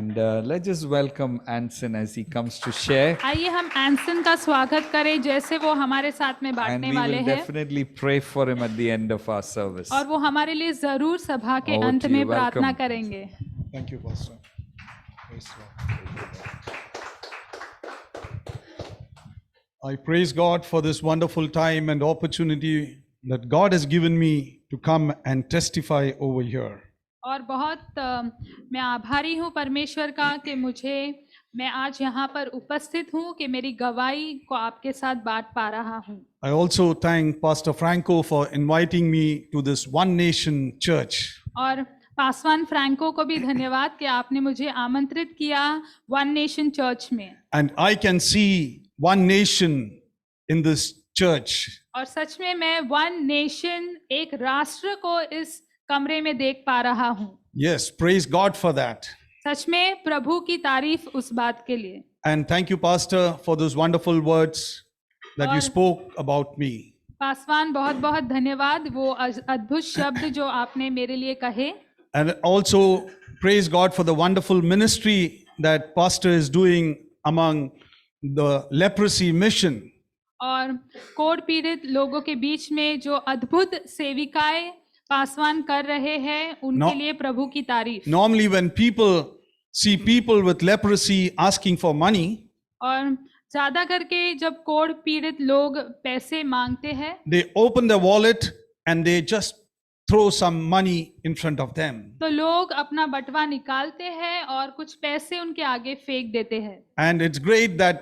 And let's just welcome Anson as he comes to share. आइए हम एंसन का स्वागत करें जैसे वो हमारे साथ में And बांटने we वाले will हैं definitely pray for him at the end of our service. और वो हमारे लिए जरूर सभा के Over अंत to you. में प्रार्थना Welcome. करेंगे। Thank you, Pastor. Praise God. I praise God for this wonderful time and opportunity that God has given me to come and testify over here. और बहुत मैं आभारी हूँ परमेश्वर का कि मैं आज यहाँ पर उपस्थित हूँ कि मेरी गवाही को आपके साथ बांट पा रहा हूँ। I also thank Pastor Franco for inviting me to this One Nation Church. और पासवान फ्रैंको को भी धन्यवाद कि आपने मुझे आमंत्रित किया वन नेशन चर्च में। And I can see One Nation in this church. और सच में मैं वन नेशन एक राष्ट्र को इस कमरे में देख पा रहा हूँ। Yes, praise God for that. सच में प्रभु की तारीफ उस बात के लिए। And thank you, Pastor, for those wonderful words that you और- spoke about me. पासवान बहुत बहुत धन्यवाद वो अद्भुत शब्द जो आपने मेरे लिए कहे। And also praise God for the wonderful ministry that Pastor is doing among the leprosy mission. और कोढ़ पीड़ित लोगों के बीच में जो अद्भुत सेविकाएं पासवान कर रहे हैं उनके No- लिए प्रभु की तारीफ। Normally, when people see people with leprosy asking for money, और ज्यादा करके जब कोढ़ पीड़ित लोग पैसे मांगते हैं they open their wallet and they just throw some money in front of them. तो लोग अपना बटवा निकालते हैं और कुछ पैसे उनके आगे फेंक देते हैं। And it's great that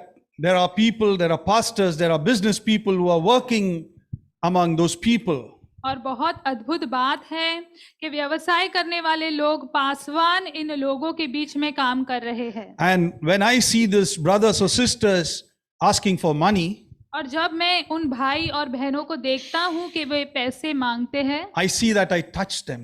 there are people, there are pastors, there are business people who are working among those people. और बहुत अद्भुत बात है कि व्यवसाय करने वाले लोग पासवान इन लोगों के बीच में काम कर रहे हैं। And when I see these brothers or sisters asking for money, और जब मैं उन भाई और बहनों को देखता हूँ कि वे पैसे मांगते हैं, I see that I touch them.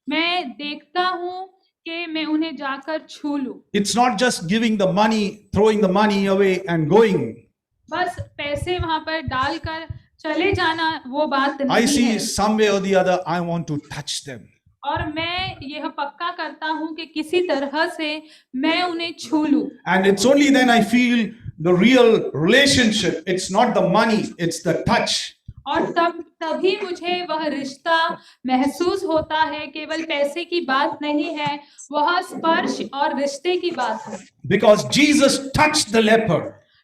मैं देखता हूँ कि मैं उन्हें जाकर छू लूं। It's not just giving the money, throwing the money away and going. बस पैसे वहां पर डालकर चले जाना वो बात I नहीं see है। some way or the other, I want to touch them. और मैं यह पक्का करता हूँ कि किसी तरह से मैं उन्हें छू लूं। And it's only then I feel the real relationship. It's not the money, it's the touch. और तभी मुझे वह रिश्ता महसूस होता है। केवल पैसे की बात नहीं है, वह स्पर्श और रिश्ते की बात है। Because Jesus touched the leper.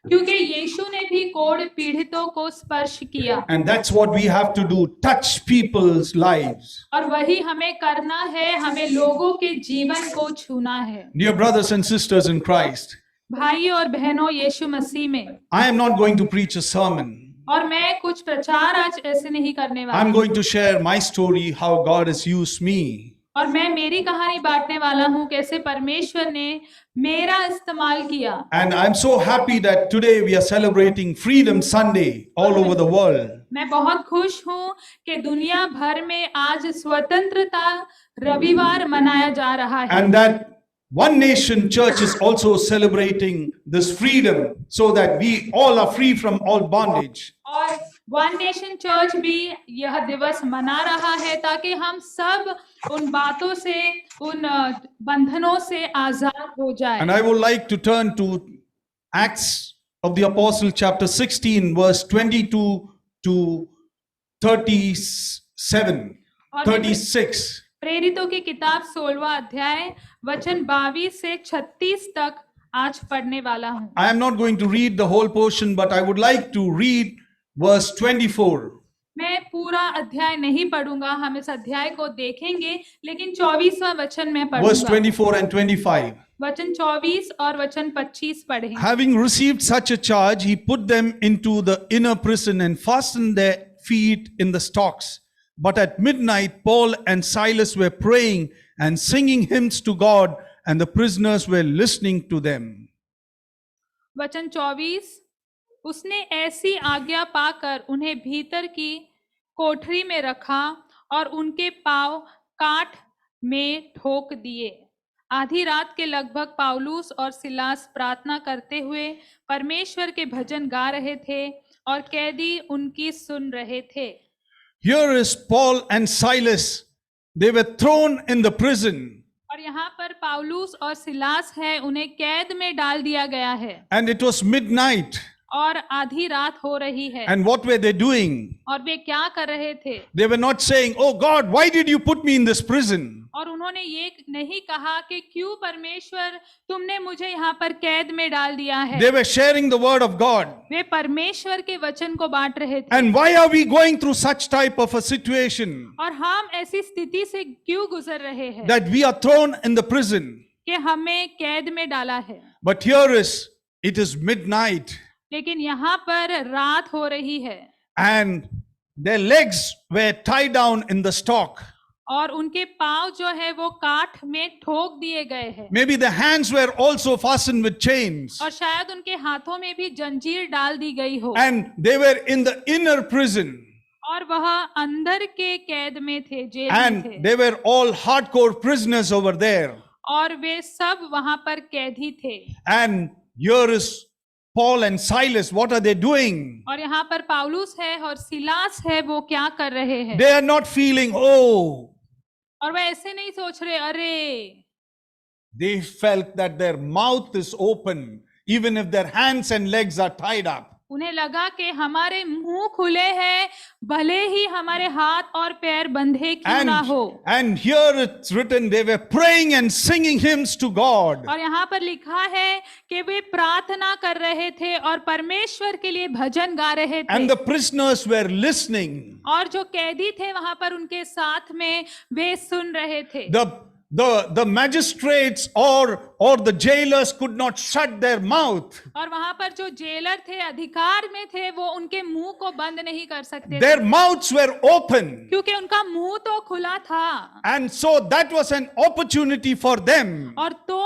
क्योंकि यीशु ने भी कोढ़ पीड़ितों को स्पर्श किया And that's what we have to do, touch people's lives. और वही हमें करना है। हमें लोगों के जीवन को छूना है। Dear brothers and sisters in Christ, भाई और बहनों यीशु मसीह में, I am not going to preach a sermon. और मैं कुछ प्रचार आज ऐसे नहीं करने I'm वाला going to share my story, how God has used me. और मैं मेरी कहानी बांटने वाला हूँ कैसे परमेश्वर ने मेरा इस्तेमाल किया। And I'm so happy that today we are celebrating Freedom Sunday all over the world. मैं बहुत खुश हूँ कि दुनिया भर में आज स्वतंत्रता रविवार मनाया जा रहा है। And that One Nation Church is also celebrating this freedom so that we all are free from all bondage. और वन नेशन चर्च भी यह दिवस मना रहा है ताकि हम सब उन बातों से, उन बंधनों से आजाद हो जाए। And I would like to turn to Acts of the Apostle chapter 16 verse 22 to 37, 36. प्रेरितों की किताब 16वां अध्याय वचन 22 से 36 तक आज पढ़ने वाला हूँ। I am not going to read the whole portion, but I would like to read verse 24. मैं पूरा अध्याय नहीं पढ़ूंगा, हम इस अध्याय को देखेंगे, लेकिन 24वां वचन मैं Verse पढ़ूंगा। 24 and 25. वचन 24 और वचन 25 पढ़ें। Having received such a charge, he put them into the inner prison and fastened their feet in the stocks. But at midnight, Paul and Silas were praying and singing hymns to God, and the prisoners were listening to them. वचन 24, उसने ऐसी आज्ञा पाकर उन्हें भीतर की कोठरी में रखा और उनके पांव काठ में ठोक दिए। आधी रात के लगभग पौलुस और सिलास प्रार्थना करते हुए परमेश्वर के भजन गा रहे थे और कैदी उनकी सुन रहे थे। Here is Paul and Silas. They were thrown in the prison. और यहाँ पर पाउलुस और सिलास है, उन्हें कैद में डाल दिया गया है And it was midnight. और आधी रात हो रही है। And what were they doing? और वे क्या कर रहे थे? They were not saying, "Oh God, why did you put me in this prison?" और उन्होंने ये नहीं कहा कि क्यों परमेश्वर तुमने मुझे यहाँ पर कैद में डाल दिया है। They were sharing the word of God. वे परमेश्वर के वचन को बांट रहे थे। And why are we going through such type of a situation और हम ऐसी स्थिति से क्यों गुजर रहे हैं that we are thrown in the prison? कि हमें कैद में डाला है। But here it is midnight, लेकिन यहाँ पर रात हो रही है and their legs were tied down in the stock. और उनके पांव जो है वो काठ में ठोक दिए गए हैं Maybe the hands were also fastened with chains. और शायद उनके हाथों में भी जंजीर डाल दी गई हो And they were in the inner prison. और वह अंदर के कैद में थे, जेल में And थे they were all hardcore prisoners over there. और वे सब वहां पर कैदी थे। And here is Paul and Silas. What are they doing? और यहाँ पर पाउलुस है और सिलास है, वो क्या कर रहे हैं? They are not feeling, oh. और वह ऐसे नहीं सोच रहे, अरे, They felt that their mouth is open, even if their hands and legs are tied up. उन्हें लगा कि हमारे मुंह खुले हैं, भले ही हमारे हाथ और पैर बंधे क्यों ना हो। And here it's written, they were praying and singing hymns to God. और यहाँ पर लिखा है कि वे प्रार्थना कर रहे थे और परमेश्वर के लिए भजन गा रहे थे। And the prisoners were listening. और जो कैदी थे वहां पर उनके साथ में वे सुन रहे थे। The magistrates or the jailers could not shut their mouth. और वहां पर जो जेलर थे, अधिकार में थे, वो उनके मुंह को बंद नहीं कर सकते थे, Their mouths were open. क्योंकि उनका मुंह तो खुला था। And so that was an opportunity for them और तो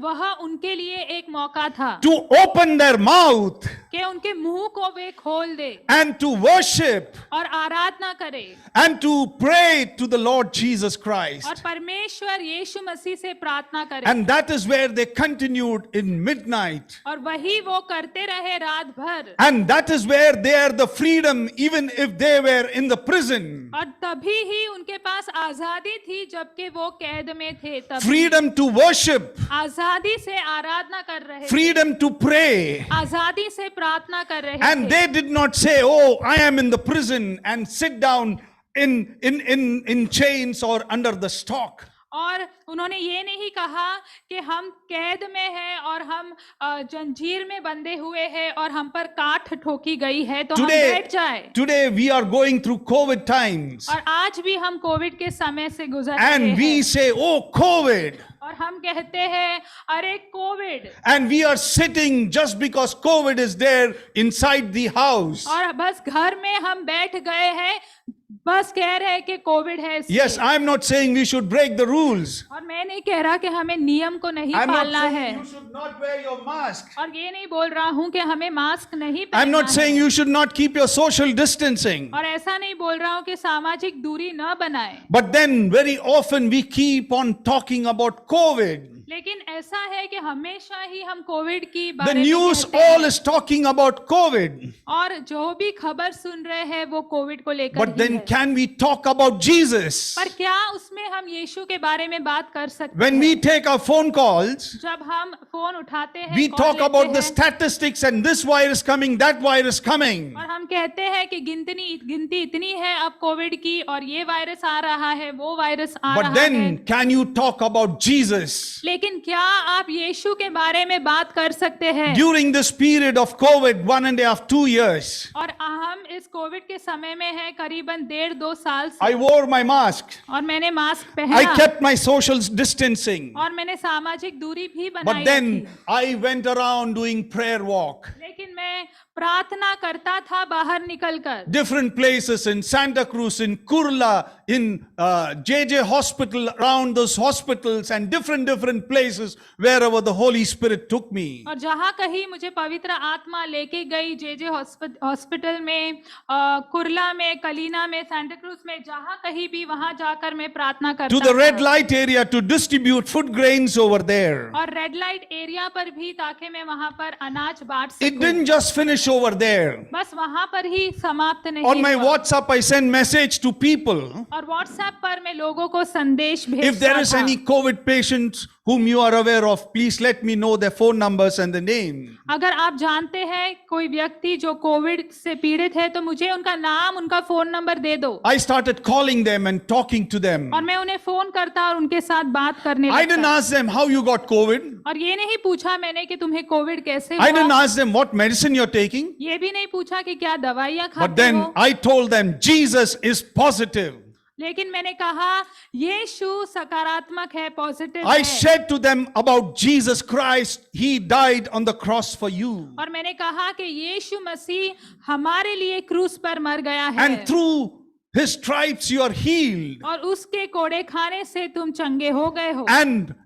वह उनके लिए एक मौका था to open their mouth कि उनके मुंह को वे खोल दे and to worship और आराधना करे and to pray to the Lord Jesus Christ. और परमेश्वर यीशु मसीह से प्रार्थना करे। And that is where they continued in midnight. और वही वो करते रहे रात भर। And that is where they are the freedom, even if they were in the prison. और तभी ही उनके पास आजादी थी जबकि वो कैद में थे। तभी Freedom to worship, आजादी से आराधना कर रहे थे, freedom to pray. आजादी से प्रार्थना कर रहे And थे। they did not say, "Oh, I am in the prison," and sit down in chains or under the stock. और उन्होंने ये नहीं कहा कि हम कैद में हैं और हम जंजीर में बंधे हुए हैं और हम पर काठ ठोकी गई है तो हम बैठ जाए। Today we are going through COVID times. और आज भी हम कोविड के समय से गुजर रहे And we हैं say, "Oh, COVID." और हम कहते हैं, अरे Covid, And we are sitting just because COVID is there inside the house. और बस घर में हम बैठ गए हैं, बस कह रहे हैं कि कोविड है इसलिए। Yes, I am not saying we should break the rules. और मैं नहीं कह रहा कि हमें नियम को नहीं I'm not पालना है saying you should not wear your mask. और ये नहीं बोल रहा हूँ कि हमें मास्क नहीं I'm पहनना not saying है you should not keep your social distancing. और ऐसा नहीं बोल रहा हूँ कि सामाजिक दूरी न बनाए। But then very often we keep on talking about COVID. लेकिन ऐसा है कि हमेशा ही हम कोविड की The बारे में news कहते हैं all is talking about COVID. और जो भी खबर सुन रहे हैं वो कोविड को लेकर But ही then है। can we talk about Jesus? पर क्या उसमें हम यीशु के बारे में बात कर सकते When हैं? we take our phone calls, जब हम फोन उठाते हैं, we कॉल talk लेते about the हैं, statistics and this virus coming, that virus coming. और हम कहते हैं कि गिनती इतनी है अब कोविड की और ये वायरस आ रहा है, वो वायरस आ But रहा है। then can you talk about Jesus? लेकिन क्या आप यीशु के बारे में बात कर सकते हैं? During this period of COVID, 1.5, 2 years, और हम इस कोविड के समय में हैं करीबन 1.5-2 साल से, I wore my mask. और मैंने मास्क I पहना kept my social distancing. और मैंने सामाजिक दूरी भी बनाई But then रखी। I went around doing prayer walk. लेकिन मैं प्रार्थना करता था बाहर निकलकर, Different places in Santa Cruz, in Kurla, in JJ Hospital, around those hospitals and different places wherever the Holy Spirit took me. और जहाँ कहीं मुझे पवित्र आत्मा लेके गई, जेजे हॉस्पिटल में, कुर्ला में, कलीना में, सांता क्रूज में, जहाँ कहीं भी वहाँ जाकर मैं प्रार्थना करता To the red था। light area to distribute food grains over there. और रेड लाइट एरिया पर भी, ताकि मैं वहाँ पर अनाज बांट It सकूं। didn't just finish over there. बस वहां पर ही समाप्त नहीं On my हुआ। WhatsApp, I send message to people. और व्हाट्सएप पर मैं लोगों को संदेश If there भेजता is था। any COVID patients whom you are aware of, please let me know their phone numbers and the name. अगर आप जानते हैं कोई व्यक्ति जो कोविड से पीड़ित है तो मुझे उनका नाम उनका फोन नंबर दे दो। I started calling them and talking to them. और मैं उन्हें फोन करता और उनके साथ बात करने I didn't लगता। ask them how you got COVID. और ये नहीं पूछा मैंने कि तुम्हें कोविड कैसे I didn't हुआ। ask them what medicine you're taking. ये भी नहीं पूछा कि क्या दवाइयाँ But खाते then हो। I told them Jesus is positive. लेकिन मैंने कहा यीशु सकारात्मक है, पॉजिटिव I है। said to them about Jesus Christ. He died on the cross for you. और मैंने कहा कि यीशु मसीह हमारे लिए क्रूस पर मर गया है। And through his stripes you are healed. और उसके कोड़े खाने से तुम चंगे हो गए हो।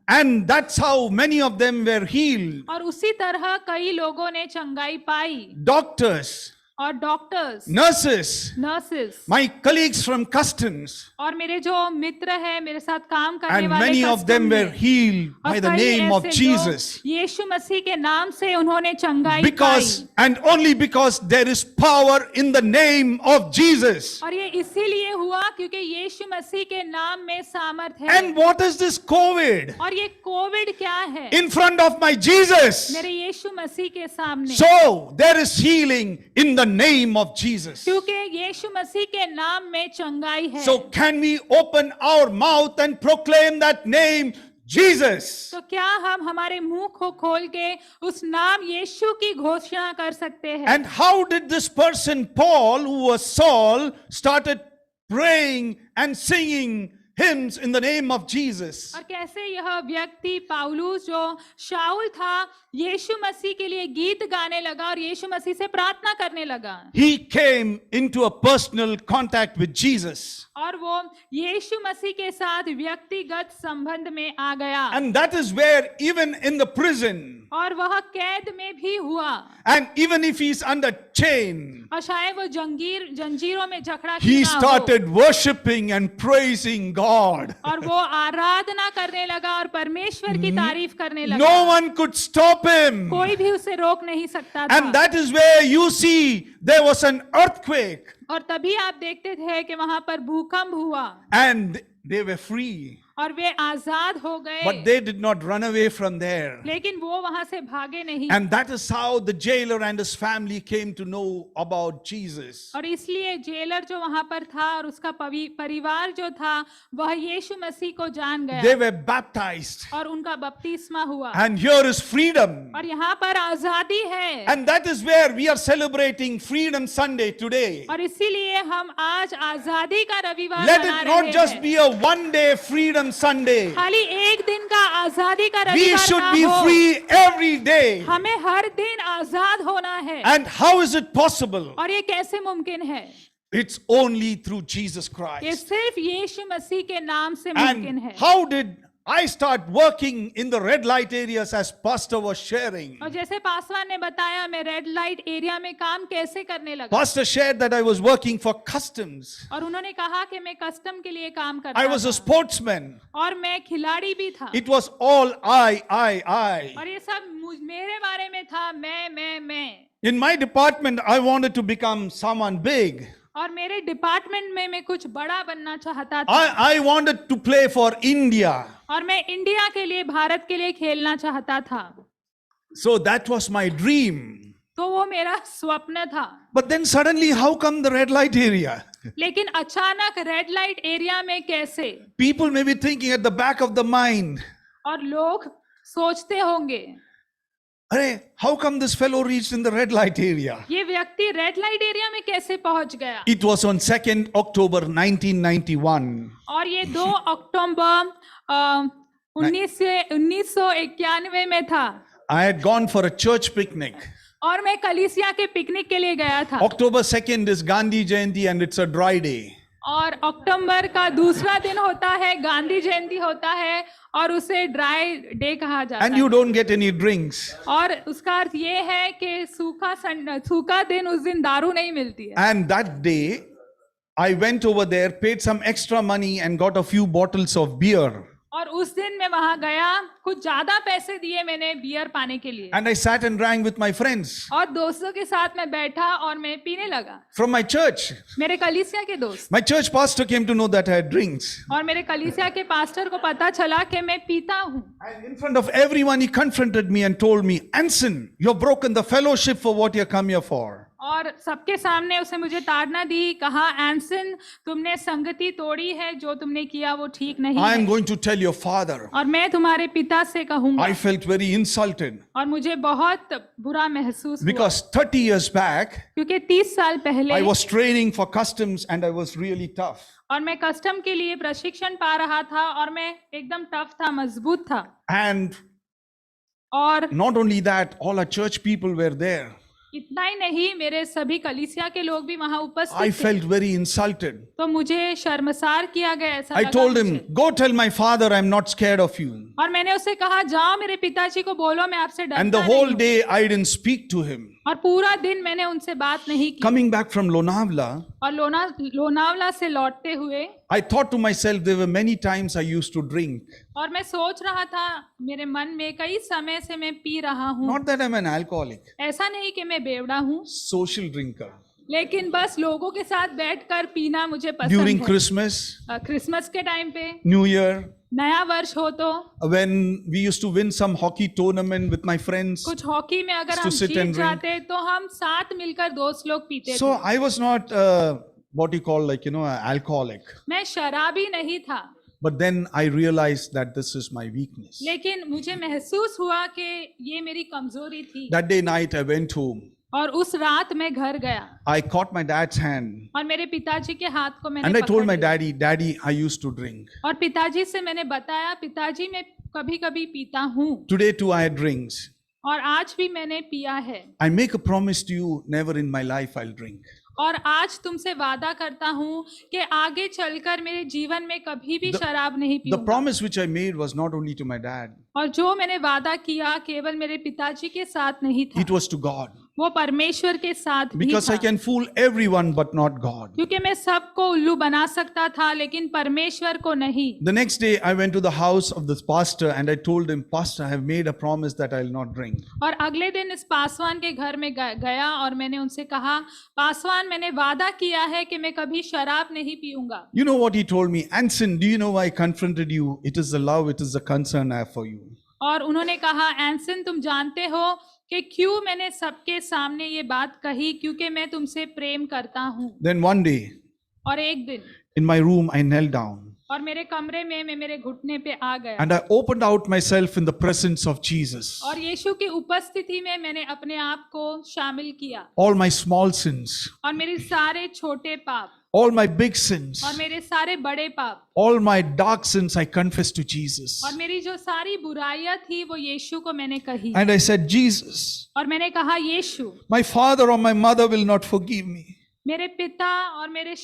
And that's how many of them were healed. और उसी तरह कई लोगों ने चंगाई पाई। Doctors, और doctors, nurses, nurses my colleagues from customs, और मेरे जो मित्र हैं मेरे साथ काम करने and वाले many of them custom were में, healed और by the कई name of ऐसे Jesus. जो यीशु मसीह के नाम से उन्होंने चंगाई Because, pi. and only because there is power in the name of Jesus. और ये इसीलिए हुआ क्योंकि यीशु मसीह के नाम में सामर्थ है। And what is this COVID? और ये कोविड क्या है? In front of my Jesus. मेरे यीशु मसीह के सामने। So, there is healing in the name of Jesus. क्योंकि यीशु मसीह के नाम में चंगाई है। So, can we open our mouth and proclaim that name, Jesus? तो क्या हम हमारे मुंह को खोल के उस नाम यीशु की घोषणा कर सकते हैं? And how did this person, Paul, who was Saul, started praying and singing hymns in the name of Jesus? और कैसे यह व्यक्ति पाउलुस जो शाऊल था यीशु मसीह के लिए गीत गाने लगा और यीशु मसीह से प्रार्थना करने लगा। He came into a personal contact with Jesus. और वो यीशु मसीह के साथ व्यक्तिगत संबंध में आ गया। And that is where even in the prison, और वह कैद में भी हुआ। and even if he's under chain, और शायद वो जंजीरों में जकड़ा he क्यों ना हो। started worshiping and praising God. और वो आराधना करने लगा और परमेश्वर की तारीफ करने लगा। No one could stop him. कोई भी उसे रोक नहीं सकता था। And that is where you see there was an earthquake और तभी आप देखते थे कि वहां पर भूकंप हुआ and they were free. और वे आजाद हो गए। But they did not run away from there. लेकिन वो वहां से भागे नहीं। And that is how the jailer and his family came to know about Jesus. और इसलिए जेलर जो वहां पर था और उसका परिवार जो था वह यीशु मसीह को जान They गया were baptized. और उनका बपतिस्मा हुआ। And here is freedom. और यहाँ पर आजादी है। And that is where we are celebrating Freedom Sunday today. और इसीलिए हम आज आजादी का रविवार Let मना it not रहे just हैं। be a one-day Freedom Sunday. खाली एक दिन का आजादी का We रविवार should ना be हो। free every day. हमें हर दिन आजाद होना है। And how is it possible? और ये कैसे मुमकिन है? It's only through Jesus ये Christ. सिर्फ यीशु मसीह के नाम से मुमकिन And है। how did I start working in the red light areas as Pastor was sharing? और जैसे पासवान ने बताया मैं रेड लाइट एरिया में काम कैसे करने लगा। Pastor shared that I was working for customs. और उन्होंने कहा कि मैं कस्टम के लिए काम करता I was a था sportsman. और मैं खिलाड़ी भी था। It was all I. और ये सब मेरे बारे में था, मैं। In my department, I wanted to become someone big. और मेरे डिपार्टमेंट में मैं कुछ बड़ा बनना चाहता था। I wanted to play for India. और मैं इंडिया के लिए, भारत के लिए खेलना चाहता था। So that was my dream. तो वो मेरा स्वप्न था। But then suddenly, how come the red light area? लेकिन अचानक रेड लाइट एरिया में कैसे? People may be thinking at the back of the mind, और लोग सोचते होंगे "Arey, how come this fellow reached in the red light area?" ये व्यक्ति रेड लाइट एरिया में कैसे पहुंच गया? It was on 2nd October 1991. और ये 2 अक्टूबर 1991 में था। I had gone for a church picnic. और मैं कलीसिया के पिकनिक के लिए गया था। October 2nd is Gandhi Jayanti and it's a dry day. और अक्टूबर का दूसरा दिन होता है, गांधी जयंती होता है और उसे ड्राई डे कहा जाता And है। you don't get any drinks. और उसका अर्थ ये है कि सूखा दिन उस दिन दारू नहीं मिलती है। And that day, I went over there, paid some extra money and got a few bottles of beer. और उस दिन मैं वहां गया, कुछ ज्यादा पैसे दिए मैंने बियर पाने के लिए, And I sat and drank with my friends और दोस्तों के साथ मैं बैठा और मैं पीने लगा। from my church. मेरे कलीसिया के दोस्त My church pastor came to know that I had drinks. और मेरे कलीसिया के पास्टर को पता चला कि मैं पीता हूँ, And in front of everyone, he confronted me and told me, Anson, you've broken the fellowship for what you come here for. और सबके सामने उसने मुझे ताड़ना दी, कहा एंसन तुमने संगति तोड़ी है, जो तुमने किया वो ठीक नहीं I am है, going to tell your father. और मैं तुम्हारे पिता से कहूंगा। I felt very insulted और मुझे बहुत बुरा महसूस हुआ, because 30 years back, क्योंकि 30 साल पहले I was training for customs and I was really tough. और मैं कस्टम के लिए प्रशिक्षण पा रहा था और मैं एकदम टफ था, मजबूत था। And और not only that, all our church people were there. इतना ही नहीं, मेरे सभी कलीसिया के लोग भी वहां I उपस्थित थे, felt very insulted. तो मुझे शर्मसार किया गया, ऐसा I लगा told him, मुझे। go tell my father I'm not scared of you. और मैंने उसे कहा जाओ मेरे पिताजी को बोलो मैं आपसे And the डरता whole नहीं हूं। day I didn't speak to him. और पूरा दिन मैंने उनसे बात नहीं की। Coming back from Lonavla, और लोनावला से लौटते हुए I thought to myself, there were many times I used to drink. और मैं सोच रहा था मेरे मन में, कई समय से मैं पी रहा हूँ, Not that I'm an alcoholic, ऐसा नहीं कि मैं बेवड़ा हूँ, social drinker. लेकिन बस लोगों के साथ बैठकर पीना मुझे पसंद During है। Christmas, क्रिसमस के टाइम पे, New Year, नया वर्ष हो तो, when we used to win some hockey tournament with my friends. कुछ हॉकी में अगर To हम sit जीत and drink. जाते तो हम साथ मिलकर दोस्त लोग पीते So थे। I was not what you call like, an alcoholic. मैं शराबी नहीं था, But then I realized that this is my weakness. लेकिन मुझे महसूस हुआ कि ये मेरी कमजोरी थी। That day night I went home. और उस रात मैं घर गया I caught my dad's hand और मेरे पिताजी के हाथ को मैंने and I told पकड़ my लिया। daddy, Daddy, I used to drink. और पिताजी से मैंने बताया, पिताजी मैं कभी कभी पीता हूँ Today too I had drinks. और आज भी मैंने पिया है, I make a promise to you, never in my life I'll drink. और आज तुमसे वादा करता हूँ कि आगे चलकर मेरे जीवन में कभी भी शराब नहीं The पीऊंगा। promise which I made was not only to my dad, और जो मैंने वादा किया केवल मेरे पिताजी के साथ नहीं था, it was to God. वो परमेश्वर के साथ भी Because I था, can fool everyone but not God. क्योंकि मैं सबको उल्लू बना सकता था लेकिन परमेश्वर को नहीं। The next day I went to the house of this pastor and I told him, Pastor, I have made a promise that I'll not drink. और अगले दिन इस पासवान के घर में गया और मैंने उनसे कहा, पासवान मैंने वादा किया है कि मैं कभी शराब नहीं पीऊंगा। You know what he told me? Anson, do you know why I confronted you? It is the love, it is the concern I have for you. और उन्होंने कहा, एंसन तुम जानते हो कि क्यों मैंने सबके सामने ये बात कही, क्योंकि मैं तुमसे प्रेम करता हूँ। Then one day और एक दिन in my room I knelt down और मेरे कमरे में मैं मेरे घुटने पे आ गया and I opened out myself in the presence of Jesus. और यीशु की उपस्थिति में मैंने अपने आप को शामिल किया All my small sins, और मेरे सारे छोटे पाप all my big sins, और मेरे सारे बड़े पाप all my dark sins I confessed to Jesus. और मेरी जो सारी बुराइयां थी वो यीशु को मैंने कही। And I said, Jesus, और मैंने कहा, यीशु my father or my mother will not forgive me. मेरे पिता और मेरे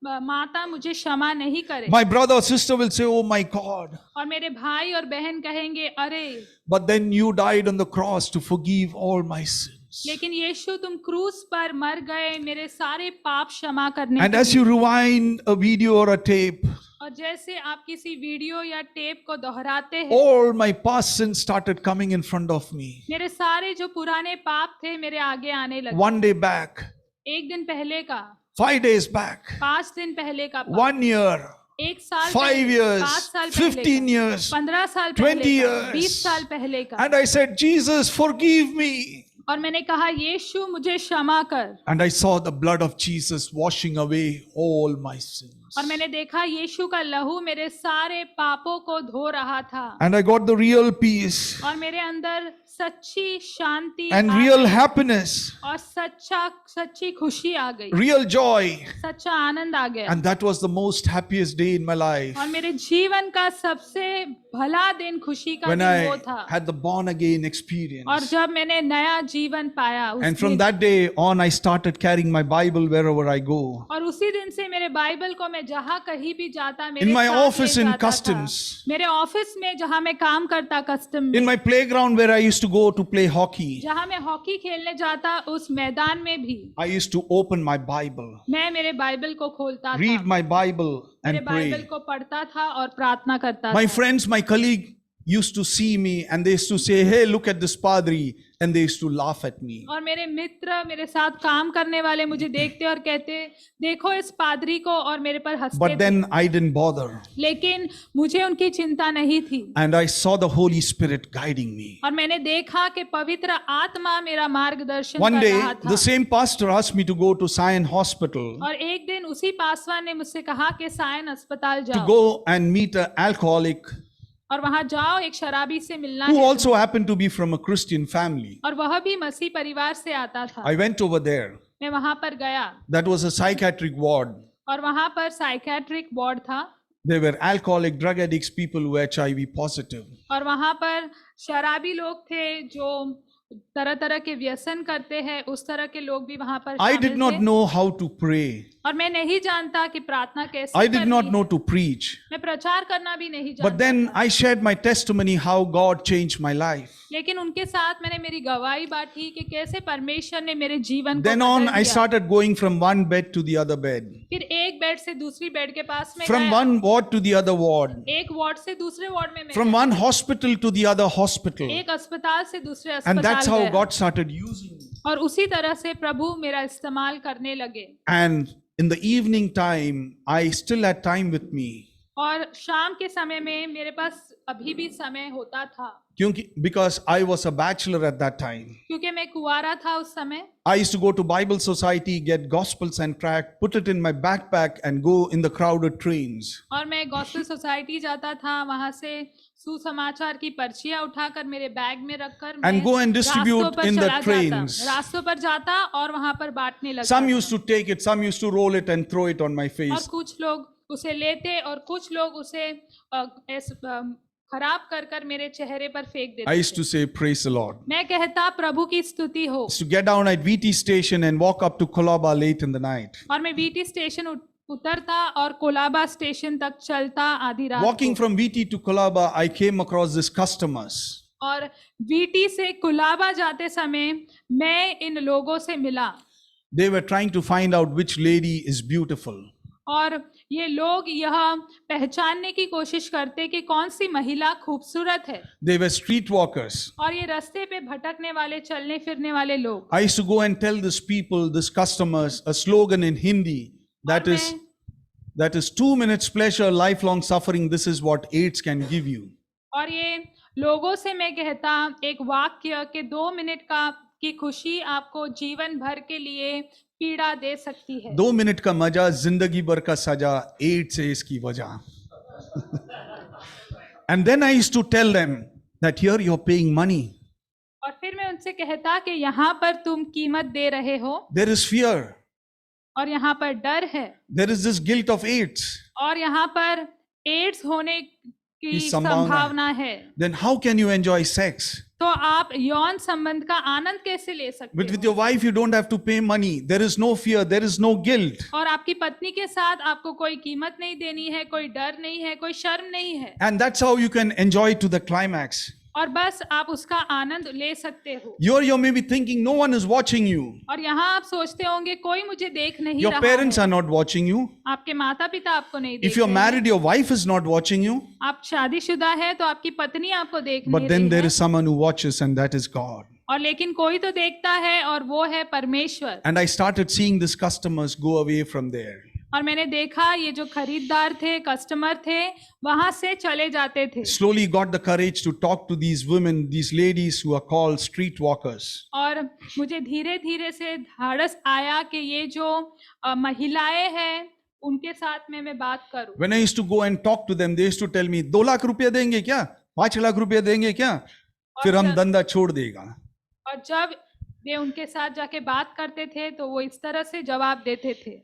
माता मुझे क्षमा नहीं करे, My brother or sister will say, oh my God. और मेरे भाई और बहन कहेंगे, अरे But then you died on the cross to forgive all my sins. लेकिन यीशु तुम क्रूस पर मर गए मेरे सारे पाप क्षमा करने And के as लिए। you rewind a video or a tape, और जैसे आप किसी वीडियो या टेप को दोहराते हैं, all my past sins started coming in front of me. मेरे सारे जो पुराने पाप थे मेरे आगे आने लगे। One day back, एक दिन पहले का, 5 days back, 5 दिन पहले का पाप, 1 year, एक साल 5 पहले, years, 5 साल पहले 15 का, years. 15 साल 20 पहले का, years. 20 साल पहले का। And I said, Jesus, forgive me. और मैंने कहा, यीशु मुझे क्षमा कर। And I saw the blood of Jesus washing away all my sins. और मैंने देखा यीशु का लहू मेरे सारे पापों को धो रहा था And I got the real peace और मेरे अंदर सच्ची शांति and आ real गई happiness, और सच्ची खुशी आ गई, real joy. सच्चा आनंद आ गया। And that was the most happiest day in my life और मेरे जीवन का सबसे भला दिन, खुशी का when दिन वो I था। had the born again और experience. जब मैंने नया जीवन पाया उस And from दिन, that day on, I started carrying my Bible wherever I go. और उसी दिन से मेरे बाइबल को मैं मैं जहाँ कहीं भी जाता In मेरे my साथ ले office in जाता था। customs, मेरे ऑफिस में जहाँ मैं काम करता कस्टम in में, my playground where I used to go to play hockey, जहाँ मैं हॉकी खेलने जाता उस मैदान में भी I used to open my Bible, मैं मेरे बाइबल को खोलता read था, my Bible मेरे and बाइबल pray. को पढ़ता था और प्रार्थना करता My था। friends, my colleague used to see me and they used to say, "Hey, look at this padri," and they used to laugh at me. और मेरे मित्र मेरे साथ काम करने वाले मुझे देखते और कहते, देखो इस पादरी को, और मेरे पर हंसते But थे। then I didn't bother, लेकिन मुझे उनकी चिंता नहीं थी, and I saw the Holy Spirit guiding me. और मैंने देखा कि पवित्र आत्मा मेरा मार्गदर्शन One कर day, रहा the था। same pastor asked me to go to Sion Hospital और एक दिन उसी पासवान ने मुझसे कहा कि सायन अस्पताल to जाओ go and meet an alcoholic और वहां जाओ, एक शराबी से मिलना who है। also happened to be from a Christian family. और वह भी मसीह परिवार से आता था। I went over there. मैं वहां पर गया That was a psychiatric ward. और वहां पर साइकेट्रिक वार्ड था, There were alcoholic, drug addicts, people who were HIV positive. और वहां पर शराबी लोग थे जो तरह तरह के व्यसन करते हैं, उस तरह के लोग भी वहां पर I शामिल did not थे। know how to pray. और मैं नहीं जानता कि प्रार्थना कैसे I did करनी not है। know to preach. मैं प्रचार करना भी नहीं But जानता then था। I shared my testimony how God changed my life. लेकिन उनके साथ मैंने मेरी गवाही बांटी कि कैसे परमेश्वर ने मेरे जीवन को Then on, बदल I दिया। started going from one bed to the other bed, फिर एक बेड से दूसरी बेड के पास में from गया, one ward to the other ward, एक वार्ड से दूसरे वार्ड में मैं from गया, one hospital to the other hospital. एक अस्पताल से दूसरे And that's अस्पताल how गया। God started using me. और उसी तरह से प्रभु मेरा इस्तेमाल करने लगे। And in the evening time, I still had time with me. और शाम के समय में मेरे पास अभी भी समय होता था, Because I was a bachelor at that time. क्योंकि मैं कुंवारा था उस समय। I used to go to Bible Society, get Gospels and tract, put it in my backpack and go in the crowded trains. और मैं गॉस्पेल सोसाइटी जाता था, वहां से सुसमाचार की पर्चियां उठाकर मेरे बैग में रखकर And मैं go and distribute रास्तों पर in the चला trains. जाता, रास्तों पर जाता और वहां पर बांटने लगता Some था। used to take it, some used to roll it and throw it on my और face. कुछ लोग उसे लेते और कुछ लोग उसे खराब कर कर मेरे चेहरे पर फेंक I देते used to say, "Praise the Lord." मैं कहता प्रभु की स्तुति हो। I used to get down at VT station and walk up to Kolaba late in the night. और मैं वीटी स्टेशन उतरता और कोलाबा स्टेशन तक चलता आधी रात Walking को। from VT to Kolaba, I came across these customers. और वीटी से कोलाबा जाते समय मैं इन लोगों से मिला, They were trying to find out which lady is beautiful. और ये लोग यह पहचानने की कोशिश करते कि कौन सी महिला खूबसूरत है। They were streetwalkers. और ये रास्ते पे भटकने वाले, चलने फिरने वाले लोग। I used to go and tell these people, these customers, a slogan in Hindi that is 2 minutes pleasure, lifelong suffering. This is what AIDS can give you. और ये लोगों से मैं कहता एक वाक्य कि 2 मिनट की खुशी आपको जीवन भर के लिए पीड़ा दे सकती है। 2 मिनट का मजा, जिंदगी भर का सजा, AIDS है इसकी वजह. And then I used to tell them that here you're paying money. और फिर मैं उनसे कहता कि यहाँ पर तुम कीमत दे रहे हो, There is fear. और यहाँ पर डर है, There is this guilt of AIDS. और यहाँ पर एड्स होने की संभावना संभावना है। Then how can you enjoy sex? तो आप यौन संबंध का आनंद कैसे ले सकते But with हो? your wife, you don't have to pay money. There is no fear. There is no guilt. और आपकी पत्नी के साथ आपको कोई कीमत नहीं देनी है, कोई डर नहीं है, कोई शर्म नहीं है, And that's how you can enjoy to the climax. और बस आप उसका आनंद ले सकते हो। You're maybe thinking no one is watching you. और यहाँ आप सोचते होंगे कोई मुझे देख नहीं Your रहा parents है। are not watching you. आपके माता पिता आपको नहीं देख If you're रहे हैं। married, your wife is not watching you. आप शादीशुदा है तो आपकी पत्नी आपको देख But नहीं then रही there है। is someone who watches, and that is God. और लेकिन कोई तो देखता है और वो है परमेश्वर। And I started seeing these customers go away from there. और मैंने देखा ये जो खरीदार थे, कस्टमर थे, वहां से चले जाते थे। Slowly got the courage to talk to these women, these ladies who are called streetwalkers. और मुझे धीरे धीरे से धाड़स आया कि ये जो महिलाएं हैं उनके साथ में मैं बात करूं। When I used to go and talk to them, they used to tell me, 2 lakh रुपया देंगे क्या? 5 लाख रुपया देंगे क्या? फिर हम धंधा छोड़ देगा. और जब वे उनके साथ जाके बात करते थे तो वो इस तरह से जवाब देते थे।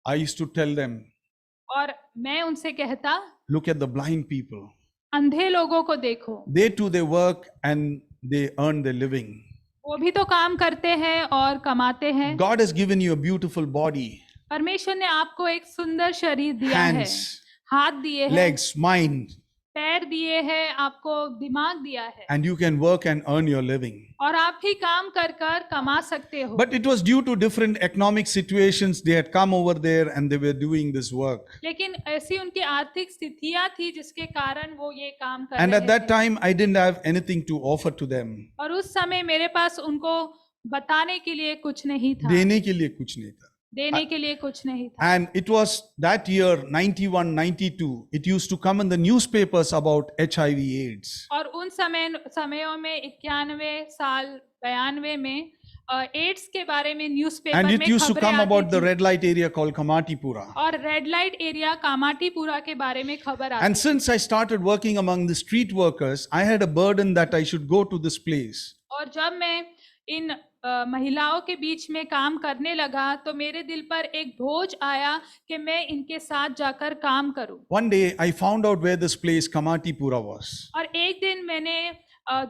I used to tell them, और मैं उनसे कहता, look at the blind people. अंधे लोगों को देखो, They too, they work and they earn their living. वो भी तो काम करते हैं और कमाते हैं। God has given you a beautiful body. परमेश्वर ने आपको एक सुंदर शरीर दिया है, hands, हाथ दिए हैं, legs, mind, पैर दिए हैं, आपको दिमाग दिया है, and you can work and earn your living. और आप भी काम कर कर कमा सकते हो। But it was due to different economic situations. They had come over there and they were doing this work. लेकिन ऐसी उनकी आर्थिक स्थितियां थी जिसके कारण वो ये काम कर And रहे at that थे। time, I didn't have anything to offer to them. और उस समय मेरे पास उनको बताने के लिए कुछ नहीं था, देने के लिए कुछ नहीं था. देने के लिए कुछ नहीं था। And it was that year, 91, 92, it used to come in the newspapers about HIV/AIDS. और उन समयों में 91 साल 92 में एड्स के बारे में न्यूज़पेपर And में it used to खबरें come आती about the थी। red light area called Kamatipura. और रेड लाइट एरिया कामाटीपुरा के बारे में खबर आती And थी। since I started working among the street workers, I had a burden that I should go to this place. और जब मैं इन महिलाओं के बीच में काम करने लगा तो मेरे दिल पर एक बोझ आया कि मैं इनके साथ जाकर काम करूं। One day I found out where this place Kamatipura was. और एक दिन मैंने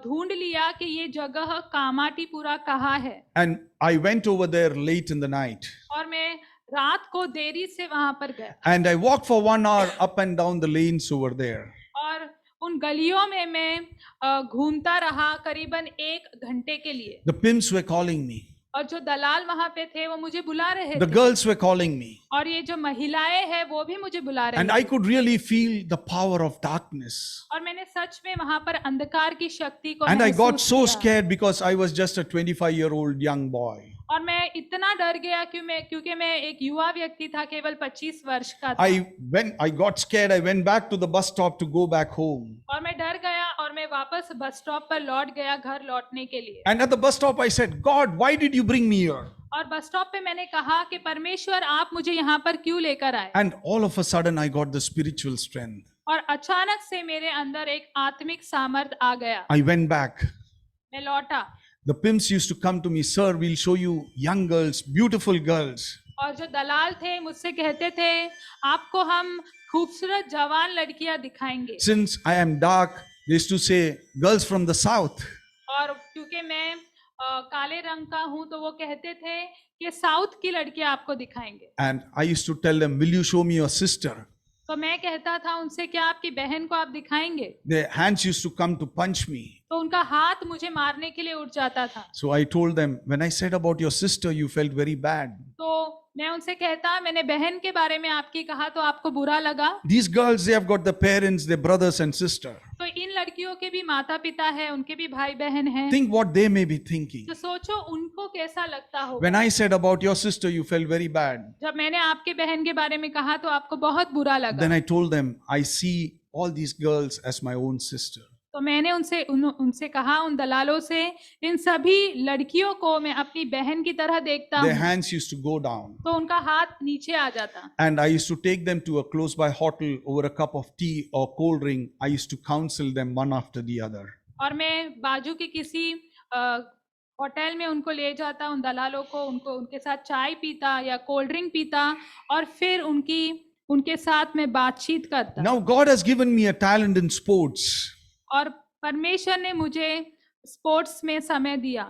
ढूंढ लिया कि ये जगह कामाटीपुरा कहाँ है, And I went over there late in the night. और मैं रात को देरी से वहां पर गया And I walked for 1 hour up and down the lanes over there. और उन गलियों में मैं घूमता रहा करीबन 1 घंटे के लिए। The pimps were calling me. और जो दलाल वहां पे थे वो मुझे बुला रहे The थे, girls were calling me. और ये जो महिलाएं हैं वो भी मुझे बुला रही And I could really feel the power of darkness. और मैंने सच में वहां पर अंधकार की शक्ति को And I got महसूस so किया। scared because I was just a 25-year-old young boy. और मैं इतना डर गया क्योंकि मैं एक युवा व्यक्ति था, केवल 25 वर्ष का था। When I got scared, I went back to the bus stop to go back home. और मैं डर गया और मैं वापस बस स्टॉप पर लौट गया घर लौटने के लिए। And at the bus stop, I said, God, why did you bring me here? और बस स्टॉप पे मैंने कहा कि परमेश्वर आप मुझे यहाँ पर क्यों लेकर आए। And all of a sudden, I got the spiritual strength. और अचानक से मेरे अंदर एक आत्मिक सामर्थ आ गया। I went back. मैं लौटा The pimps used to come to me, sir, we'll show you young girls, beautiful girls. और जो दलाल थे मुझसे कहते थे आपको हम खूबसूरत जवान लड़कियां दिखाएंगे। Since I am dark, they used to say, girls from the south. और क्योंकि मैं काले रंग का हूं तो वो कहते थे कि साउथ की लड़कियां आपको दिखाएंगे। And I used to tell them, will you show me your sister? तो मैं कहता था उनसे क्या आपकी बहन को आप दिखाएंगे? Their hands used to come to punch me. तो उनका हाथ मुझे मारने के लिए उठ जाता था। So I told them, when I said about your sister, you felt very bad. तो मैं उनसे कहता मैंने बहन के बारे में आपकी कहा तो आपको बुरा लगा। These girls, they have got the parents, their brothers and sister. तो इन लड़कियों के भी माता पिता है, उनके भी भाई बहन हैं। Think what they may be thinking. तो सोचो उनको कैसा लगता होगा। When I said about your sister, you felt very bad. जब मैंने आपके बहन के बारे में कहा तो आपको बहुत बुरा लगा। Then I told them, I see all these girls as my own sister. तो मैंने उनसे कहा, उन दलालों से, इन सभी लड़कियों को मैं अपनी बहन की तरह देखता Their हूँ। hands used to go down. तो उनका हाथ नीचे आ जाता। And I used to take them to a close by hotel over a cup of tea or cold drink. I used to counsel them one after the other. और मैं बाजू के किसी होटल में उनको ले जाता, उन दलालों को, उनके साथ चाय पीता या कोल्ड ड्रिंक पीता और फिर उनके साथ में बातचीत करता। Now God has given me a talent in sports. और परमेश्वर ने मुझे स्पोर्ट्स में समय दिया।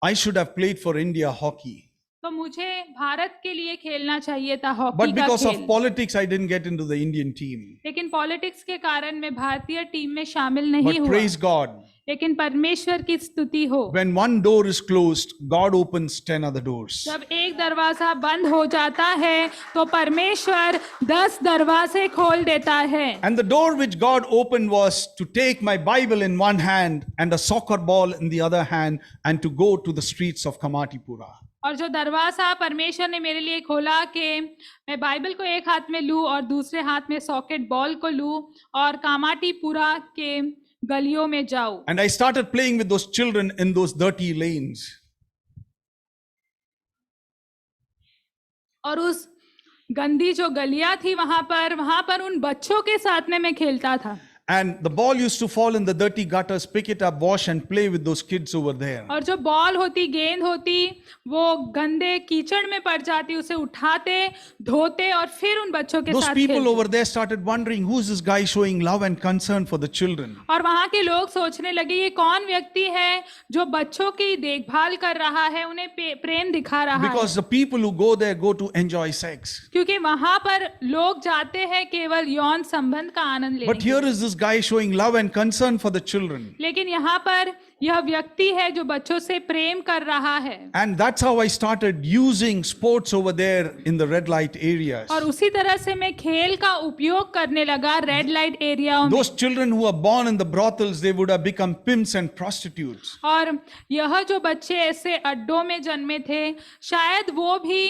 I should have played for India hockey. तो मुझे भारत के लिए खेलना चाहिए था हॉकी But का because of खेल। politics, I didn't get into the Indian team. लेकिन पॉलिटिक्स के कारण मैं भारतीय टीम में शामिल नहीं But हुआ। praise God. लेकिन परमेश्वर की स्तुति हो। When one door is closed, God opens 10 other doors. जब एक दरवाजा बंद हो जाता है तो परमेश्वर 10 दरवाजे खोल देता है। And the door which God opened was to take my Bible in one hand and a soccer ball in the other hand and to go to the streets of Kamatipura. और जो दरवाजा परमेश्वर ने मेरे लिए खोला कि मैं बाइबल को एक हाथ में लूं और दूसरे हाथ में सॉकेट बॉल को लूं और कामाटीपुरा के गलियों में जाऊं। And I started playing with those children in those dirty lanes. और उस गंदी जो गलियां थी वहां पर उन बच्चों के साथ में मैं खेलता था। And the ball used to fall in the dirty gutters, pick it up, wash and play with those kids over there. और जो बॉल होती, गेंद होती, वो गंदे कीचड़ में पड़ जाती, उसे उठाते, धोते और फिर उन बच्चों के Those साथ people खेलते। over there started wondering, who's this guy showing love and concern for the children? और वहां के लोग सोचने लगे, ये कौन व्यक्ति है जो बच्चों की देखभाल कर रहा है, उन्हें प्रेम दिखा रहा है। Because the people who go there go to enjoy sex. क्योंकि वहां पर लोग जाते हैं केवल यौन संबंध का आनंद लेने But के लिए। here is this guy showing love and concern for the children. लेकिन यहाँ पर यह व्यक्ति है जो बच्चों से प्रेम कर रहा है। And that's how I started using sports over there in the red light areas. और उसी तरह से मैं खेल का उपयोग करने लगा रेड लाइट एरियाओं में। Those children who are born in the brothels, they would have become pimps and prostitutes. और यह जो बच्चे ऐसे अड्डों में जन्मे थे, शायद वो भी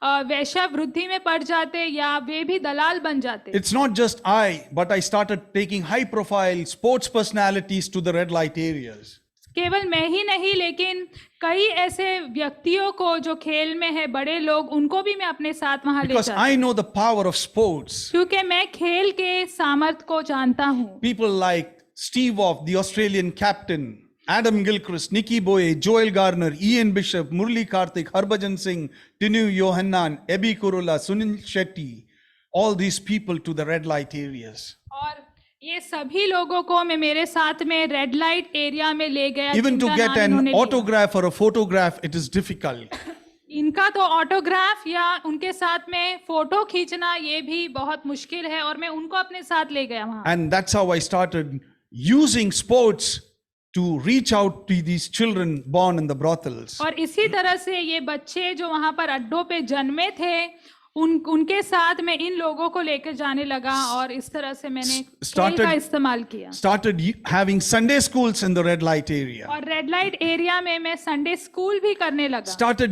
वेश्यावृत्ति में पड़ जाते या वे भी दलाल बन जाते। It's not just I, but I started taking high profile sports personalities to the red light areas. केवल मैं ही नहीं, लेकिन कई ऐसे व्यक्तियों को जो खेल में है, बड़े लोग, उनको भी मैं अपने साथ वहां ले Because जाती I know the power of sports. क्योंकि मैं खेल के सामर्थ को जानता हूँ। People like Steve Off, the Australian captain, Adam Gilchrist, Nicky Boye, Joel Garner, Ian Bishop, Murli Karthik, Harbhajan Singh, Tinu Yohannan, Ebi Kurula, Sunil Shetty, all these people to the red light areas. और ये सभी लोगों को मैं मेरे साथ में red light area में ले गया। Even to जिनका get नाम an इन्होंने लिया। autograph or a photograph, it is difficult. इनका तो ऑटोग्राफ या उनके साथ में फोटो खींचना ये भी बहुत मुश्किल है, और मैं उनको अपने साथ ले गया वहां। And that's how I started using sports to reach out to these children born in the brothels. और इसी तरह से ये बच्चे जो वहां पर अड्डों पे जन्मे थे, उनके साथ में इन लोगों को लेकर जाने लगा, और इस तरह से मैंने खेल का इस्तेमाल किया। Started having Sunday schools in the red light area. और रेड लाइट एरिया में मैं संडे स्कूल भी करने लगा। Started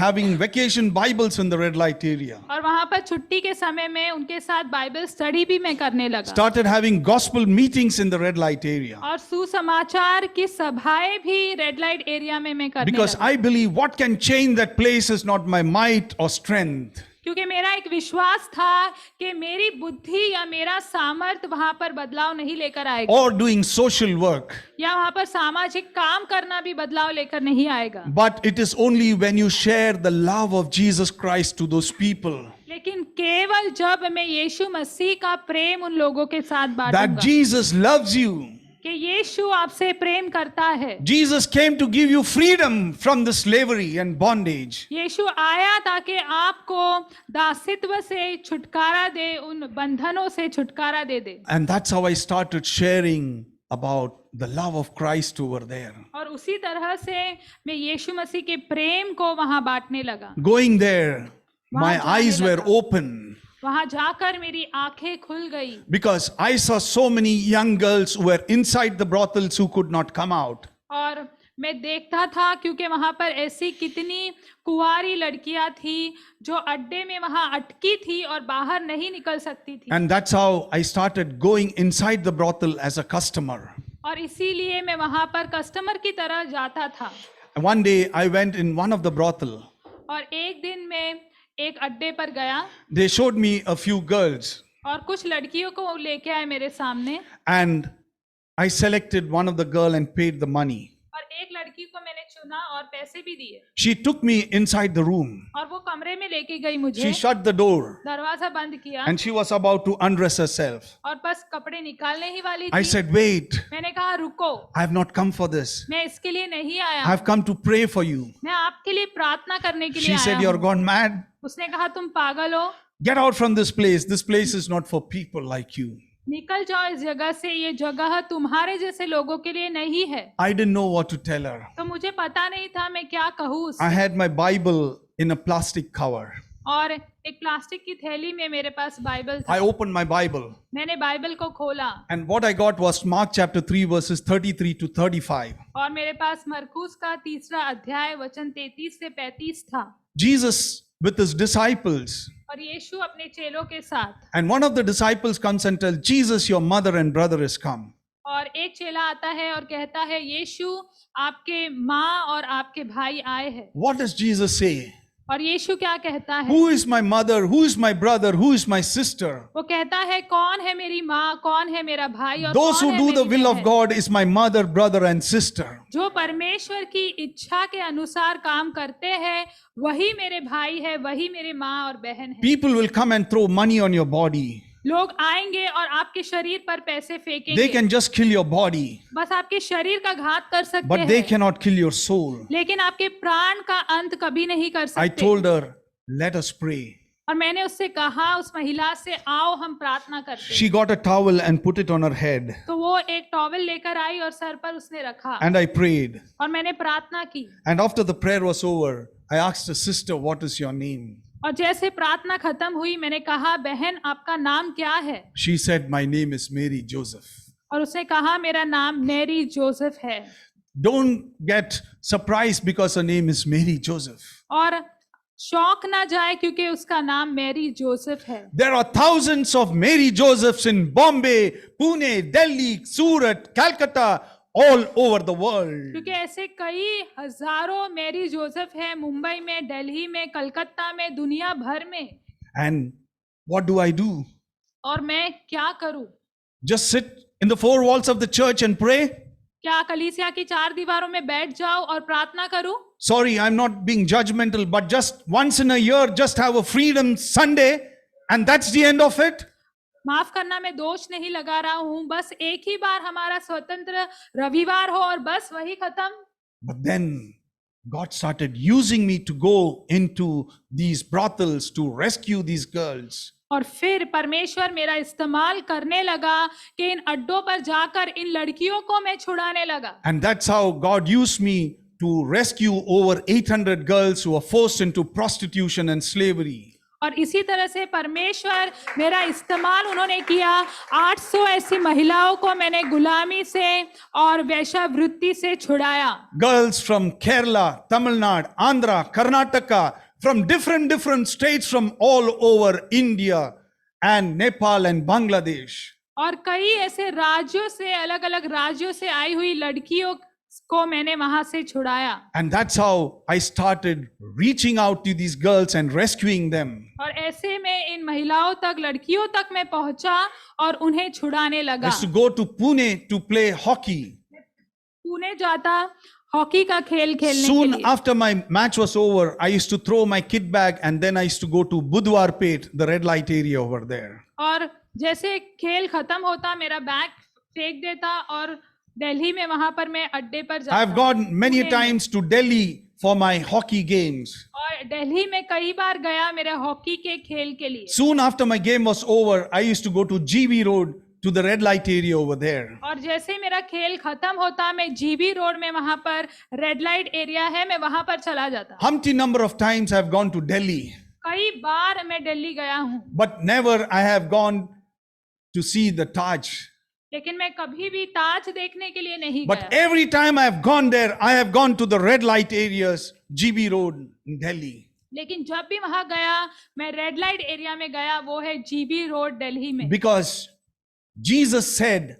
having vacation Bibles in the red light area. और वहां पर छुट्टी के समय में उनके साथ बाइबल स्टडी भी मैं करने लगा। Started having gospel meetings in the red light area. और सुसमाचार की सभाएं भी रेड लाइट एरिया में मैं करने Because लगा। I believe what can change that place is not my might or strength. क्योंकि मेरा एक विश्वास था कि मेरी बुद्धि या मेरा सामर्थ वहां पर बदलाव नहीं लेकर आएगा, Or doing social work. या वहां पर सामाजिक काम करना भी बदलाव लेकर नहीं आएगा। But it is only when you share the love of Jesus Christ to those people लेकिन केवल जब मैं यीशु मसीह का प्रेम उन लोगों के साथ that बांटूंगा Jesus loves you. कि यीशु आपसे प्रेम करता है। Jesus came to give you freedom from the slavery and bondage. यीशु आया ताकि आपको दासित्व से छुटकारा दे, उन बंधनों से छुटकारा दे दे। And that's how I started sharing about the love of Christ over there. और उसी तरह से मैं यीशु मसीह के प्रेम को वहां बांटने लगा। Going there, my वहां eyes जाने were लगा। open वहां जाकर मेरी आंखें खुल गई, because I saw so many young girls who were inside the brothels who could not come out. और मैं देखता था क्योंकि वहां पर ऐसी कितनी कुंवारी लड़कियां थी जो अड्डे में वहां अटकी थी और बाहर नहीं निकल सकती थी। And that's how I started going inside the brothel as a customer. और इसीलिए मैं वहां पर कस्टमर की तरह जाता था। One day I went in one of the brothel. और एक दिन मैं एक अड्डे पर गया, They showed me a few girls और कुछ लड़कियों को लेके आए मेरे सामने, and I selected one of the girl and paid the money. और एक लड़की को मैंने चुना और पैसे भी दिए, She took me inside the room. और वो कमरे में लेके गई मुझे, She shut the door दरवाजा बंद किया, and she was about to undress herself. और बस कपड़े निकालने ही वाली I थी। said, wait, मैंने कहा रुको, I have not come for this. मैं इसके लिए नहीं I आया, have come to pray for you. मैं आपके लिए प्रार्थना करने के लिए She आया said, you're हूँ। gone mad. उसने कहा तुम पागल हो, Get out from this place. This place is not for people like you. निकल जाओ इस जगह से, ये जगह तुम्हारे जैसे लोगों के लिए नहीं है। I didn't know what to tell her. तो मुझे पता नहीं था मैं क्या कहूँ उससे। I had my Bible in a plastic cover. और एक प्लास्टिक की थैली में मेरे पास बाइबल था। I opened my Bible, मैंने बाइबल को खोला and what I got was Mark chapter 3 verses 33 to 35. और मेरे पास मरकुस का 3रा अध्याय वचन 33 से 35 था। Jesus with his disciples, और यीशु अपने चेलों के साथ, and one of the disciples comes and tells Jesus, your mother and brother is come. और एक चेला आता है और कहता है यीशु आपके माँ और आपके भाई आए हैं। What does Jesus say? और यीशु क्या कहता है? Who is my mother? Who is my brother? Who is my sister? वो कहता है कौन है मेरी माँ, कौन है मेरा भाई और Those कौन who है do the मेरी will of बहन? God is my mother, brother, and sister. जो परमेश्वर की इच्छा के अनुसार काम करते हैं वही मेरे भाई है, वही मेरे माँ और बहन है। People will come and throw money on your body. लोग आएंगे और आपके शरीर पर पैसे They फेंकेंगे, can just kill your body, बस आपके शरीर का घात कर सकते but they हैं, cannot kill your soul. लेकिन आपके प्राण का अंत कभी नहीं कर I सकते। told her, let us pray. और मैंने उससे कहा, उस महिला से, आओ हम प्रार्थना करते हैं। She got a towel and put it on her head. तो वो एक टॉवल लेकर आई और सर पर उसने रखा And I prayed. और मैंने प्रार्थना की। And after the prayer was over, I asked her, sister, what is your name? और जैसे प्रार्थना खत्म हुई मैंने कहा, बहन आपका नाम क्या है? She said, my name is Mary Joseph. और उसने कहा, मेरा नाम मैरी जोसेफ है। Don't get surprised because her name is Mary Joseph. और शौक ना जाए क्योंकि उसका नाम मैरी जोसेफ है। There are thousands of Mary Josephs in Bombay, Pune, Delhi, Surat, Calcutta, all over the world. क्योंकि ऐसे कई हजारों मैरी जोसेफ है मुंबई में, दिल्ली में, कलकत्ता में, दुनिया भर में। And what do I do? और मैं क्या करूं? Just sit in the four walls of the church and pray? क्या कलीसिया की चार दीवारों में बैठ जाओ और प्रार्थना करूं? Sorry, I'm not being judgmental, but just once in a year, just have a Freedom Sunday, and that's the end of it. माफ करना, मैं दोष नहीं लगा रहा हूं, बस एक ही बार हमारा स्वतंत्र रविवार हो और बस वही खत्म। But then God started using me to go into these brothels to rescue these girls. और फिर परमेश्वर मेरा इस्तेमाल करने लगा कि इन अड्डों पर जाकर इन लड़कियों को मैं छुड़ाने लगा। And that's how God used me to rescue over 800 girls who were forced into prostitution and slavery. और इसी तरह से परमेश्वर मेरा इस्तेमाल उन्होंने किया। 800 ऐसी महिलाओं को मैंने गुलामी से और वेश्यावृत्ति से छुड़ाया। Girls from Kerala, Tamil Nadu, Andhra, Karnataka, from different states from all over India and Nepal and Bangladesh. और कई ऐसे राज्यों से, अलग अलग राज्यों से आई हुई लड़कियों को मैंने वहां से छुड़ाया। And that's how I started reaching out to these girls and rescuing them. और ऐसे में इन महिलाओं तक, लड़कियों तक मैं पहुंचा और उन्हें छुड़ाने I लगा। used to go to Pune to play hockey. Pune जाता हॉकी का खेल खेलने के Soon लिए। after my match was over, I used to throw my kit bag and then I used to go to Budwarpet, the red light area over there. और जैसे खेल खत्म होता मेरा बैग फेंक देता और दिल्ली में वहां पर मैं अड्डे पर जाता। I've gone many पुणे में। times to Delhi for my hockey games. और दिल्ली में कई बार गया मेरे हॉकी के खेल के लिए। Soon after my game was over, I used to go to GB Road to the red light area over there. और जैसे मेरा खेल खत्म होता मैं जीबी रोड में, वहां पर रेड लाइट एरिया है, मैं वहां पर चला जाता। Humpty number of times I've gone to Delhi, कई बार मैं दिल्ली गया हूँ, but never I have gone to see the Taj. लेकिन मैं कभी भी ताज देखने के लिए नहीं But गया। every time I have gone there, I have gone to the red light areas, GB Road in Delhi. लेकिन जब भी वहां गया मैं रेड लाइट एरिया में गया, वो है जीबी रोड दिल्ली में। Because Jesus said,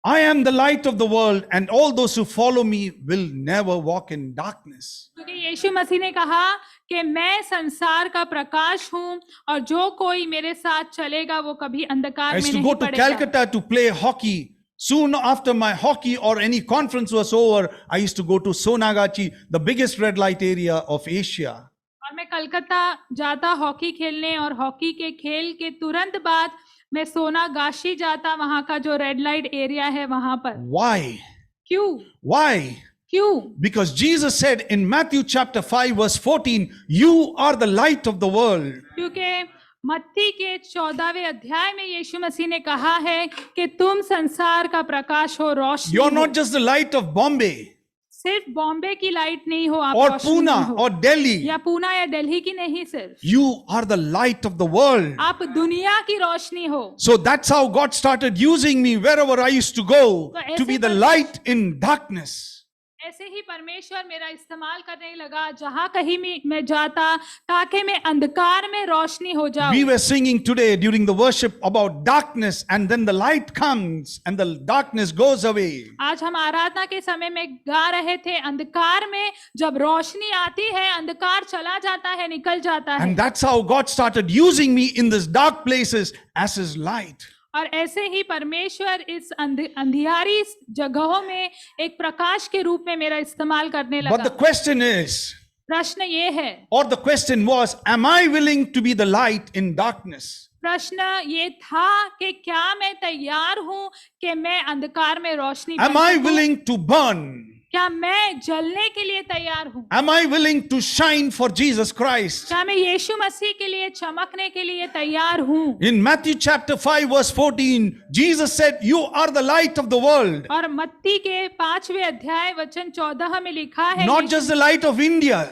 I am the light of the world, and all those who follow me will never walk in darkness. क्योंकि यीशु मसीह ने कहा कि मैं संसार का प्रकाश हूं और जो कोई मेरे साथ चलेगा वो कभी I अंधकार में used to नहीं go to पड़ेगा। Calcutta to play hockey. Soon after my hockey or any conference was over, I used to go to Sonagachi, the biggest red light area of Asia. और मैं कलकत्ता जाता hockey खेलने, और hockey के खेल के तुरंत बाद मैं सोनागाशी जाता, वहां का जो रेड लाइट एरिया है वहां पर। Why? क्यों? Why? क्यों? Because Jesus said in Matthew chapter 5 verse 14, you are the light of the world. क्योंकि मत्ती के 14वें अध्याय में यीशु मसीह ने कहा है कि तुम संसार का प्रकाश हो, रोशनी You're हो। not just the light of Bombay सिर्फ बॉम्बे की लाइट नहीं हो आप, or रोशनी Pune नहीं हो। or Delhi. या पूना या दिल्ली की नहीं, सिर्फ You are the light of the world. आप दुनिया की रोशनी हो। So that's how God started using me wherever I used to go to be the light in darkness. ऐसे ही परमेश्वर मेरा इस्तेमाल करने लगा जहां कहीं भी मैं जाता, ताकि मैं अंधकार में रोशनी हो We जाऊं। were singing today during the worship about darkness, and then the light comes and the darkness goes away. आज हम आराधना के समय में गा रहे थे, अंधकार में जब रोशनी आती है, अंधकार चला जाता है, निकल जाता है। And that's how God started using me in these dark places as His light. और ऐसे ही परमेश्वर इस अंधियारी जगहों में एक प्रकाश के रूप में मेरा इस्तेमाल करने But the लगा। question is, प्रश्न ये है, or the question was, am I willing to be the light in darkness? प्रश्न ये था कि क्या मैं तैयार हूं कि मैं अंधकार में रोशनी बन Am I सकूं? willing to burn? क्या मैं जलने के लिए तैयार हूं? Am I willing to shine for Jesus Christ? क्या मैं यीशु मसीह के लिए चमकने के लिए तैयार हूं? In Matthew chapter 5 verse 14, Jesus said, you are the light of the world. और मत्ती के 5वें अध्याय वचन 14 में लिखा है Not just the light of India.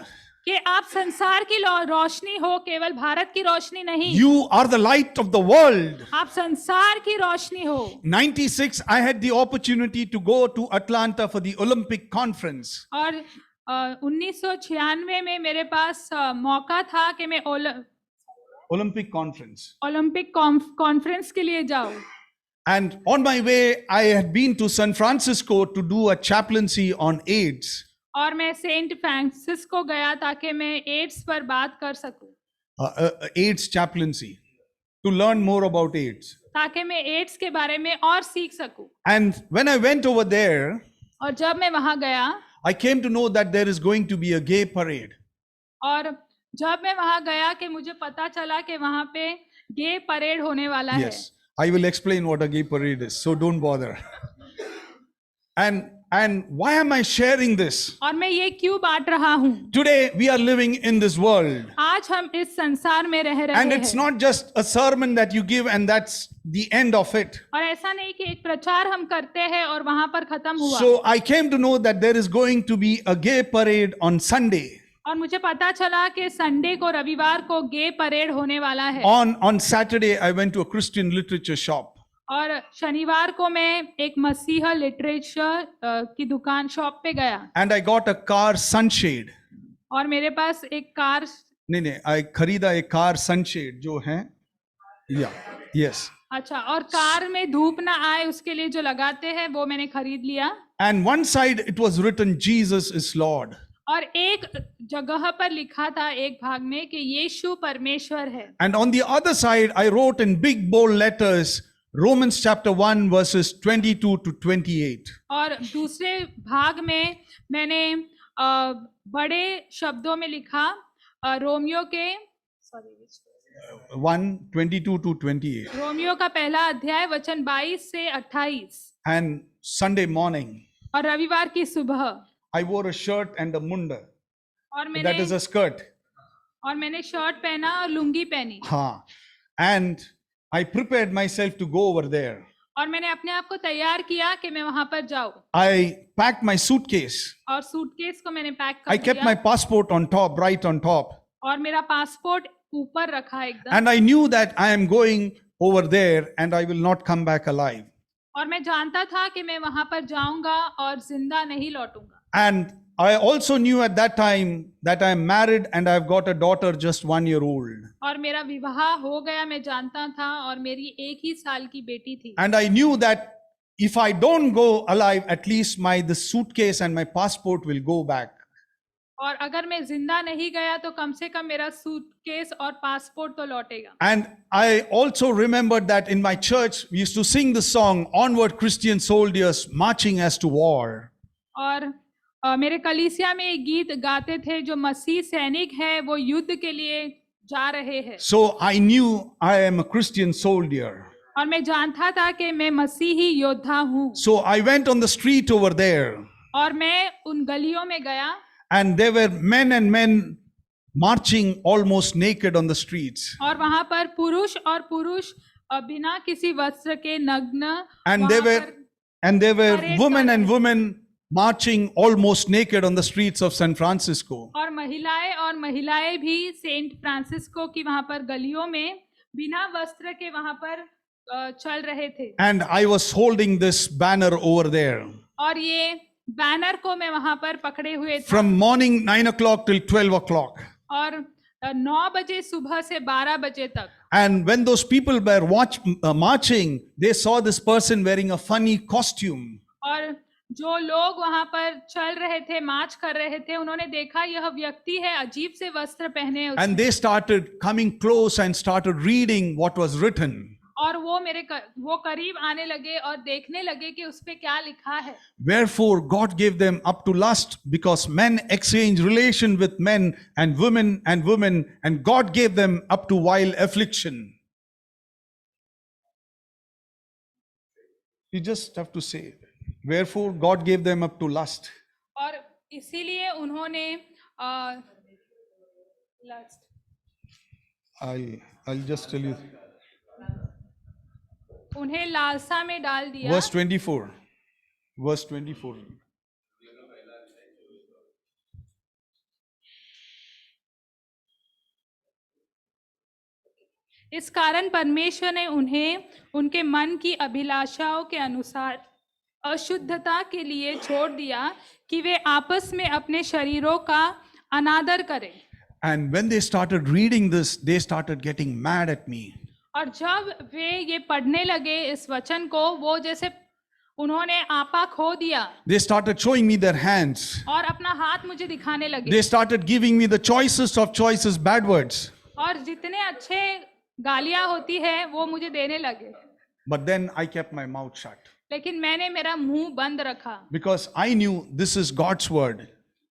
कि आप संसार की रोशनी हो, केवल भारत की रोशनी नहीं, You are the light of the world. आप संसार की रोशनी हो। 96, I had the opportunity to go to Atlanta for the Olympic conference. और 1996 में मेरे पास मौका था कि मैं Olympic conference. ओलंपिक कॉन्फ्रेंस के लिए जाऊं। And on my way, I had been to San Francisco to do a chaplaincy on AIDS. और मैं सेंट फ्रांसिस्को गया ताकि मैं एड्स पर बात कर सकूं, AIDS chaplaincy, to learn more about AIDS. ताकि मैं एड्स के बारे में और सीख सकूं। And when I went over there, और जब मैं वहां गया I came to know that there is going to be a gay parade. और जब मैं वहां गया कि मुझे पता चला कि वहां पे गे परेड होने वाला है। Yes, I will explain what a gay parade is, so don't bother. And why am I sharing this? और मैं ये क्यों बांट रहा हूँ? Today we are living in this world. आज हम इस संसार में रह रहे And it's हैं। not just a sermon that you give and that's the end of it. और ऐसा नहीं कि एक प्रचार हम करते हैं और वहां पर खत्म हुआ। So I came to know that there is going to be a gay parade on Sunday. और मुझे पता चला कि संडे को, रविवार को गे परेड होने वाला है। On Saturday, I went to a Christian literature shop. और शनिवार को मैं एक मसीहा लिटरेचर की दुकान शॉप पे गया And I got a car sunshade. और मेरे पास एक कार, नहीं, I खरीदा एक car sunshade जो है, yeah, yes. अच्छा, और कार में धूप ना आए उसके लिए जो लगाते हैं वो मैंने खरीद लिया। And one side it was written, Jesus is Lord. और एक जगह पर लिखा था, एक भाग में, कि यीशु परमेश्वर है। And on the other side, I wrote in big bold letters, Romans chapter 1 verses 22 to 28. और दूसरे भाग में मैंने बड़े शब्दों में लिखा रोमियो के 1:22 to 28. रोमियो का पहला अध्याय वचन 22 से 28। And Sunday morning, और रविवार की सुबह I wore a shirt and a munda. और That is a skirt. मैंने शर्ट पहना और लुंगी पहनी हाँ. And I prepared myself to go over there. और मैंने अपने आप को तैयार किया कि मैं वहां पर जाऊं। I packed my suitcase. और सूटकेस को मैंने पैक I कर kept दिया my passport on top, right on top. और मेरा पासपोर्ट ऊपर रखा एकदम। And I knew that I am going over there and I will not come back alive. और मैं जानता था कि मैं वहां पर जाऊंगा और जिंदा नहीं लौटूंगा। And I also knew at that time that I am married and I've got a daughter just 1 year old. और मेरा विवाह हो गया, मैं जानता था, और मेरी 1 ही साल की बेटी थी। And I knew that if I don't go alive, at least the suitcase and my passport will go back. और अगर मैं जिंदा नहीं गया तो कम से कम मेरा सूटकेस और पासपोर्ट तो लौटेगा। And I also remembered that in my church we used to sing the song, Onward Christian Soldiers Marching as to War. और मेरे कलीसिया में एक गीत गाते थे, जो मसीह सैनिक है वो युद्ध के लिए जा रहे हैं। So I knew I am a Christian soldier. और मैं जानता था कि मैं मसीही योद्धा हूँ। So I went on the street over there. और मैं उन गलियों में गया And there were men and men marching almost naked on the streets. और वहां पर पुरुष बिना किसी वस्त्र के नग्न, And there were parade women कर and रहे women marching almost naked on the streets of San Francisco. और महिलाएं भी सेंट फ्रांसिस्को की वहां पर गलियों में बिना वस्त्र के वहां पर चल रहे थे। And I was holding this banner over there. और ये बैनर को मैं वहां पर पकड़े हुए था from morning 9 o'clock till 12 o'clock. और 9 बजे सुबह से 12 बजे तक। And when those people were marching, they saw this person wearing a funny costume. और जो लोग वहां पर चल रहे थे, मार्च कर रहे थे, उन्होंने देखा यह व्यक्ति है अजीब से वस्त्र पहने उसने। And they started coming close and started reading what was written. और वो करीब आने लगे और देखने लगे कि उस पे क्या लिखा है। Wherefore God gave them up to lust, because men exchange relation with men and women, and God gave them up to vile affliction. You just have to say, wherefore God gave them up to lust. और इसीलिए उन्होंने I'll just tell you. उन्हें लालसा में डाल दिया। Verse 24. Verse 24. इस कारण परमेश्वर ने उन्हें उनके मन की अभिलाषाओं के अनुसार अशुद्धता के लिए छोड़ दिया कि वे आपस में अपने शरीरों का अनादर करें। And when they started reading this, they started getting mad at me. और जब वे ये पढ़ने लगे इस वचन को, वो जैसे उन्होंने आपा खो दिया। They started showing me their hands. और अपना हाथ मुझे दिखाने लगे। They started giving me the choicest of choices bad words. और जितने अच्छे गालियां होती है वो मुझे देने लगे। But then I kept my mouth shut. लेकिन मैंने मेरा मुंह बंद रखा। Because I knew this is God's word.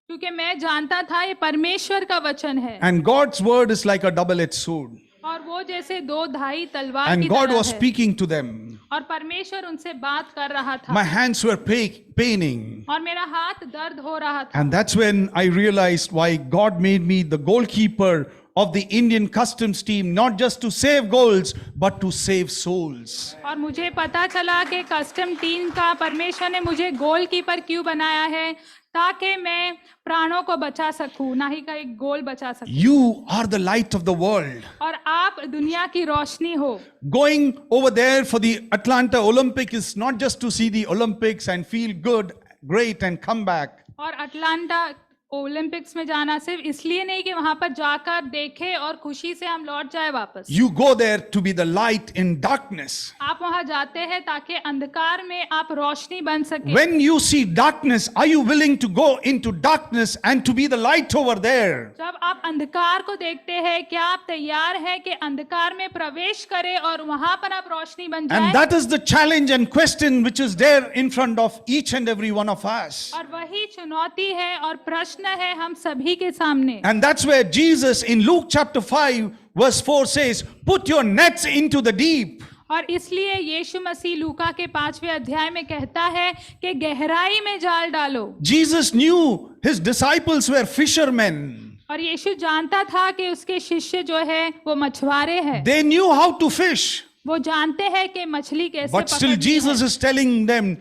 क्योंकि मैं जानता था ये परमेश्वर का वचन है। And God's word is like a double-edged sword. और वो जैसे दो धाई तलवार And की God तरह was है। speaking to them. और परमेश्वर उनसे बात कर रहा था। My hands were paining. और मेरा हाथ दर्द हो रहा था। And that's when I realized why God made me the goalkeeper of the Indian customs team, not just to save goals, but to save souls. और मुझे पता चला कि कस्टम टीम का परमेश्वर ने मुझे गोलकीपर क्यों बनाया है, ताकि मैं प्राणों को बचा सकूं, ना ही का एक गोल बचा सकूं। You are the light of the world. और आप दुनिया की रोशनी हो। Going over there for the Atlanta Olympic is not just to see the Olympics and feel good, great and come back. और अटलांटा ओलंपिक्स में जाना सिर्फ इसलिए नहीं कि वहां पर जाकर देखे और खुशी से हम लौट जाए वापस। You go there to be the light in darkness. आप वहां जाते हैं ताकि अंधकार में आप रोशनी बन सके। When you see darkness, are you willing to go into darkness and to be the light over there? जब आप अंधकार को देखते हैं, क्या आप तैयार हैं कि अंधकार में प्रवेश करें और वहां पर आप रोशनी बन जाए? And that is the challenge and question which is there in front of each and every one of us. और वही चुनौती है और प्रश्न है हम सभी के सामने। And that's where Jesus in Luke chapter 5 verse 4 says, put your nets into the deep. और इसलिए यीशु मसीह लूका के 5वें अध्याय में कहता है कि गहराई में जाल डालो। Jesus knew his disciples were fishermen. और यीशु जानता था कि उसके शिष्य जो है वो मछुआरे हैं। They knew how to fish. वो जानते हैं कि मछली कैसे But still पकड़नी Jesus है। is telling them,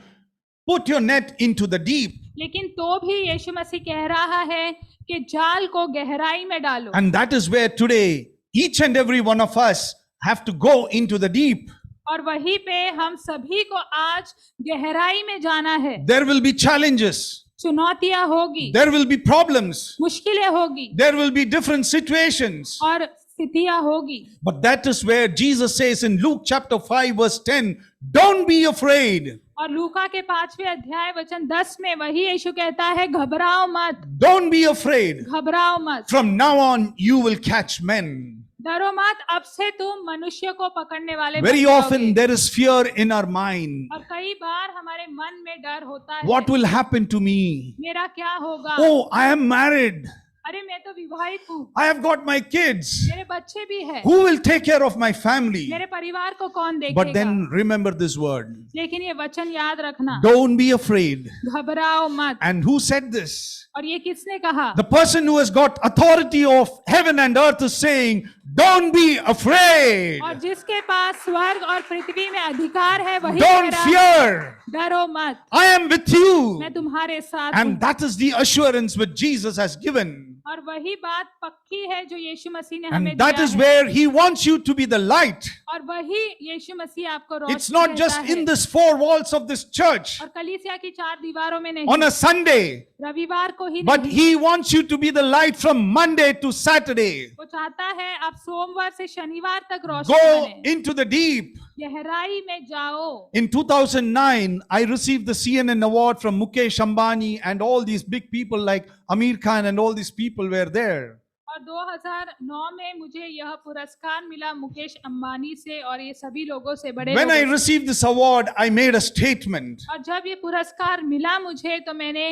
put your net into the deep. लेकिन तो भी यीशु मसीह कह रहा है कि जाल को गहराई में डालो। And that is where today each and every one of us have to go into the deep. और वहीं पे हम सभी को आज गहराई में जाना है। There will be challenges. चुनौतियां होगी, There will be problems. मुश्किलें होगी There will be different situations. और स्थितियां होगी। But that is where Jesus says in Luke chapter 5 verse 10, don't be afraid. और लूका के 5वें अध्याय वचन 10 में वही यीशु कहता है, घबराओ मत, Don't be afraid. घबराओ मत, From now on you will catch men. डरो मत, अब से तुम मनुष्य को पकड़ने वाले बन Very जाओगे। often there is fear in our mind. और कई बार हमारे मन में डर होता है, What will happen to me? मेरा क्या होगा? Oh, I am married. अरे मैं तो विवाहित हूँ, I have got my kids. मेरे बच्चे भी हैं, Who will take care of my family? मेरे परिवार को कौन देखेगा? But then remember this word. लेकिन ये वचन याद रखना, Don't be afraid. घबराओ मत। And who said this? और ये किसने कहा? The person who has got authority of heaven and earth is saying, don't be afraid. और जिसके पास स्वर्ग और पृथ्वी में अधिकार है वही Don't कह रहा है, fear. डरो मत, I am with you. मैं तुम्हारे साथ And हूँ। that is the assurance which Jesus has given. और वही बात पक्की है जो यीशु मसीह ने And हमें that दिया is है। where He wants you to be the light. और वही यीशु मसीह आपको It's रोशनी not देता just है। in this four walls of this church और कलीसिया की चार दीवारों में नहीं, on a Sunday, रविवार को ही but नहीं। He wants you to be the light from Monday to Saturday. वो चाहता है आप सोमवार से शनिवार तक रोशनी Go बने, into the deep. गहराई में जाओ। In 2009, I received the CNN award from Mukesh Ambani, and all these big people like Amir Khan and all these people were there. और 2009 में मुझे यह पुरस्कार मिला मुकेश अंबानी से और ये सभी लोगों से, बड़े When I लोगों से। received this award, I made a statement. और जब ये पुरस्कार मिला मुझे तो मैंने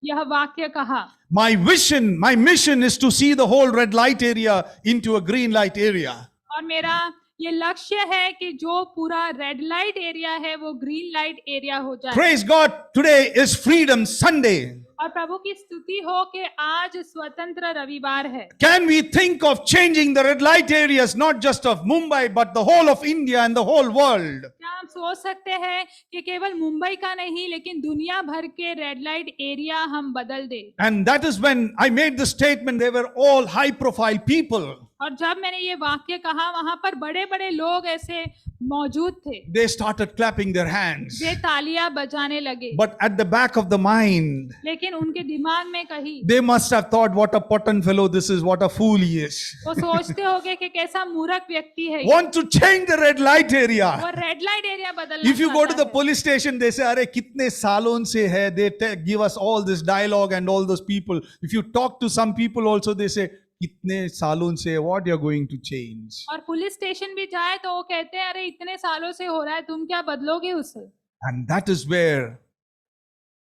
यह वाक्य कहा, My vision, my mission is to see the whole red light area into a green light area. और मेरा ये लक्ष्य है कि जो पूरा रेड लाइट एरिया है वो ग्रीन लाइट एरिया हो जाए। Praise God, today is Freedom Sunday. और प्रभु की स्तुति हो कि आज स्वतंत्र रविवार है। Can we think of changing the red light areas, not just of Mumbai, but the whole of India and the whole world? क्या हम सोच सकते हैं कि केवल मुंबई का नहीं लेकिन दुनिया भर के रेड लाइट एरिया हम बदल दे? And that is when I made the statement, they were all high profile people. और जब मैंने ये वाक्य कहा वहां पर बड़े बड़े लोग ऐसे मौजूद थे, They started clapping their hands. वे तालियां बजाने लगे। But at the back of the mind, लेकिन उनके दिमाग में कहीं they must have thought, what a potton fellow this is, what a fool he is. वो सोचते होंगे कि कैसा मूर्ख व्यक्ति है ये। Want to change the red light area. वो रेड लाइट एरिया बदलना If you go to चाहता the है। police station, they say, "Arey, kitne salon se hai?" They give us all this dialogue and all those people. If you talk to some people also, they say, "Kitne salon se hai? What you're going to change?" और police station भी जाए तो वो कहते हैं अरे इतने सालों से हो रहा है, तुम क्या बदलोगे उससे? And that is where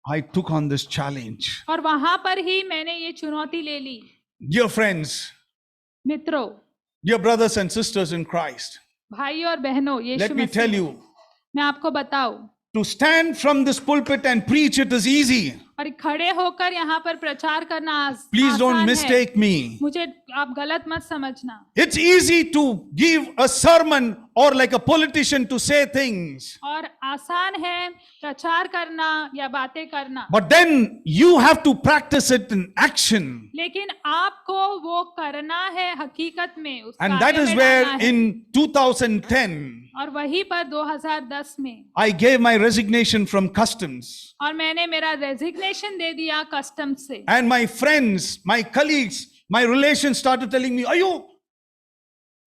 I took on this challenge. और वहां पर ही मैंने ये चुनौती ले ली। Dear friends, मित्रों, dear brothers and sisters in Christ, भाई और बहनों, यीशु let me मसीह tell में, you, मैं आपको बताऊं, to stand from this pulpit and preach it is easy. और खड़े होकर यहाँ पर प्रचार करना Please don't आसान है। mistake me. मुझे आप गलत मत समझना। It's easy to give a sermon or like a politician to say things. और आसान है प्रचार करना या बातें करना, But then you have to practice it in action. लेकिन आपको वो करना है हकीकत में, उस And that कार्य is में where डालना है। in 2010, और वहीं पर 2010 में I gave my resignation from customs. और मैंने मेरा रेजिग्नेशन दे दिया कस्टम से। And my friends, my colleagues, my relations started telling me, Ayo,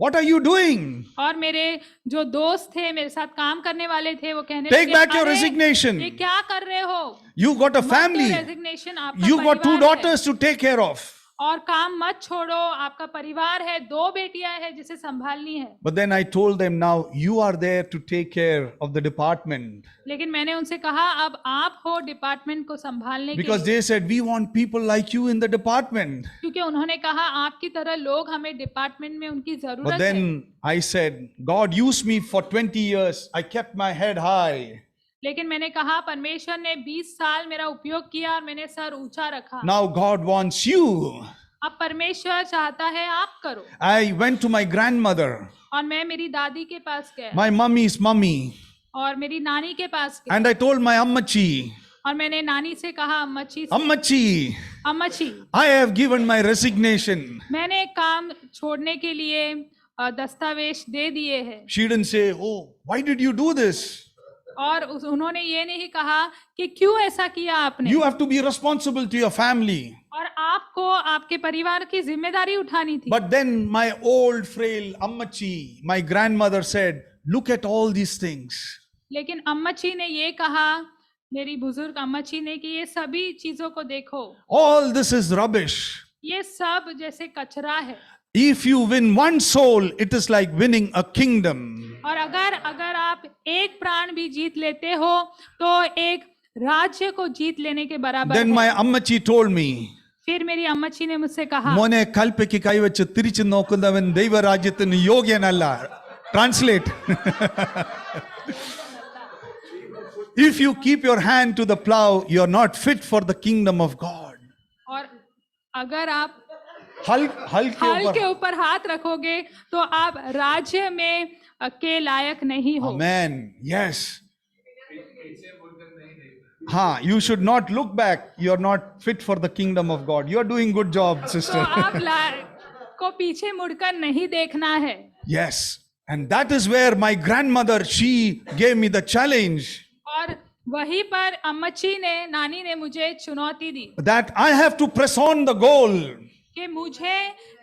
what are you doing? और मेरे जो दोस्त थे, मेरे साथ काम करने वाले थे, वो कहने Take लगे, back your "अरे, resignation. ये क्या कर रहे हो? You got a मत दो family. रेजिग्नेशन, आपका You got two परिवार है। daughters to take care of. और काम मत छोड़ो, आपका परिवार है, 2 बेटियां हैं जिसे संभालनी है। But then I told them, now you are there to take care of the department. लेकिन मैंने उनसे कहा अब आप हो डिपार्टमेंट को संभालने के Because लिए, they said, we want people like you in the department. क्योंकि उन्होंने कहा आपकी तरह लोग हमें डिपार्टमेंट में उनकी But जरूरत है। then I said, God used me for 20 years. I kept my head high. लेकिन मैंने कहा परमेश्वर ने 20 साल मेरा उपयोग किया और मैंने सर ऊंचा रखा। Now God wants you. अब परमेश्वर चाहता है आप करो। I went to my grandmother, और मैं मेरी दादी के पास गया my mummy's mummy, और मेरी नानी के पास गया and I told my ammachi, और मैंने नानी से कहा अम्मची से, Ammachi, अम्मची I have given my resignation. मैंने काम छोड़ने के लिए दस्तावेज दे दिए हैं। She didn't say, oh, why did you do this? और उन्होंने ये नहीं कहा कि क्यों ऐसा किया आपने, You have to be responsible to your family. और आपको आपके परिवार की जिम्मेदारी उठानी थी। But then my old frail ammachi, my grandmother said, look at all these things. लेकिन अम्मची ने ये कहा, मेरी बुजुर्ग अम्मची ने, कि ये सभी चीजों को देखो, All this is rubbish. ये सब जैसे कचरा है। If you win one soul, it is like winning a kingdom. और अगर आप एक प्राण भी जीत लेते हो तो एक राज्य को जीत लेने के बराबर Then है। my ammachi told me, फिर मेरी अम्मची ने मुझसे कहा, മോനെ കൽപ്പയ്ക്ക് കൈവച്ച് തിരിച്ചു നോക്കുന്നവൻ ദൈവരാജ്യത്തിന് യോഗ്യനല്ല. Translate. If you keep your hand to the plow, you are not fit for the kingdom of God. और अगर आप हल हल के के ऊपर. ऊपर हाथ रखोगे तो आप राज्य में के लायक नहीं हो। Amen. Yes. Ha, you should not look back. You're not fit for the kingdom of God. You're doing good job, तो sister. आप को पीछे मुड़कर नहीं देखना है. Yes. And that is where my grandmother, she gave me the challenge और वहीं पर अम्मची ने, नानी ने मुझे चुनौती दी that I have to press on the goal. कि मुझे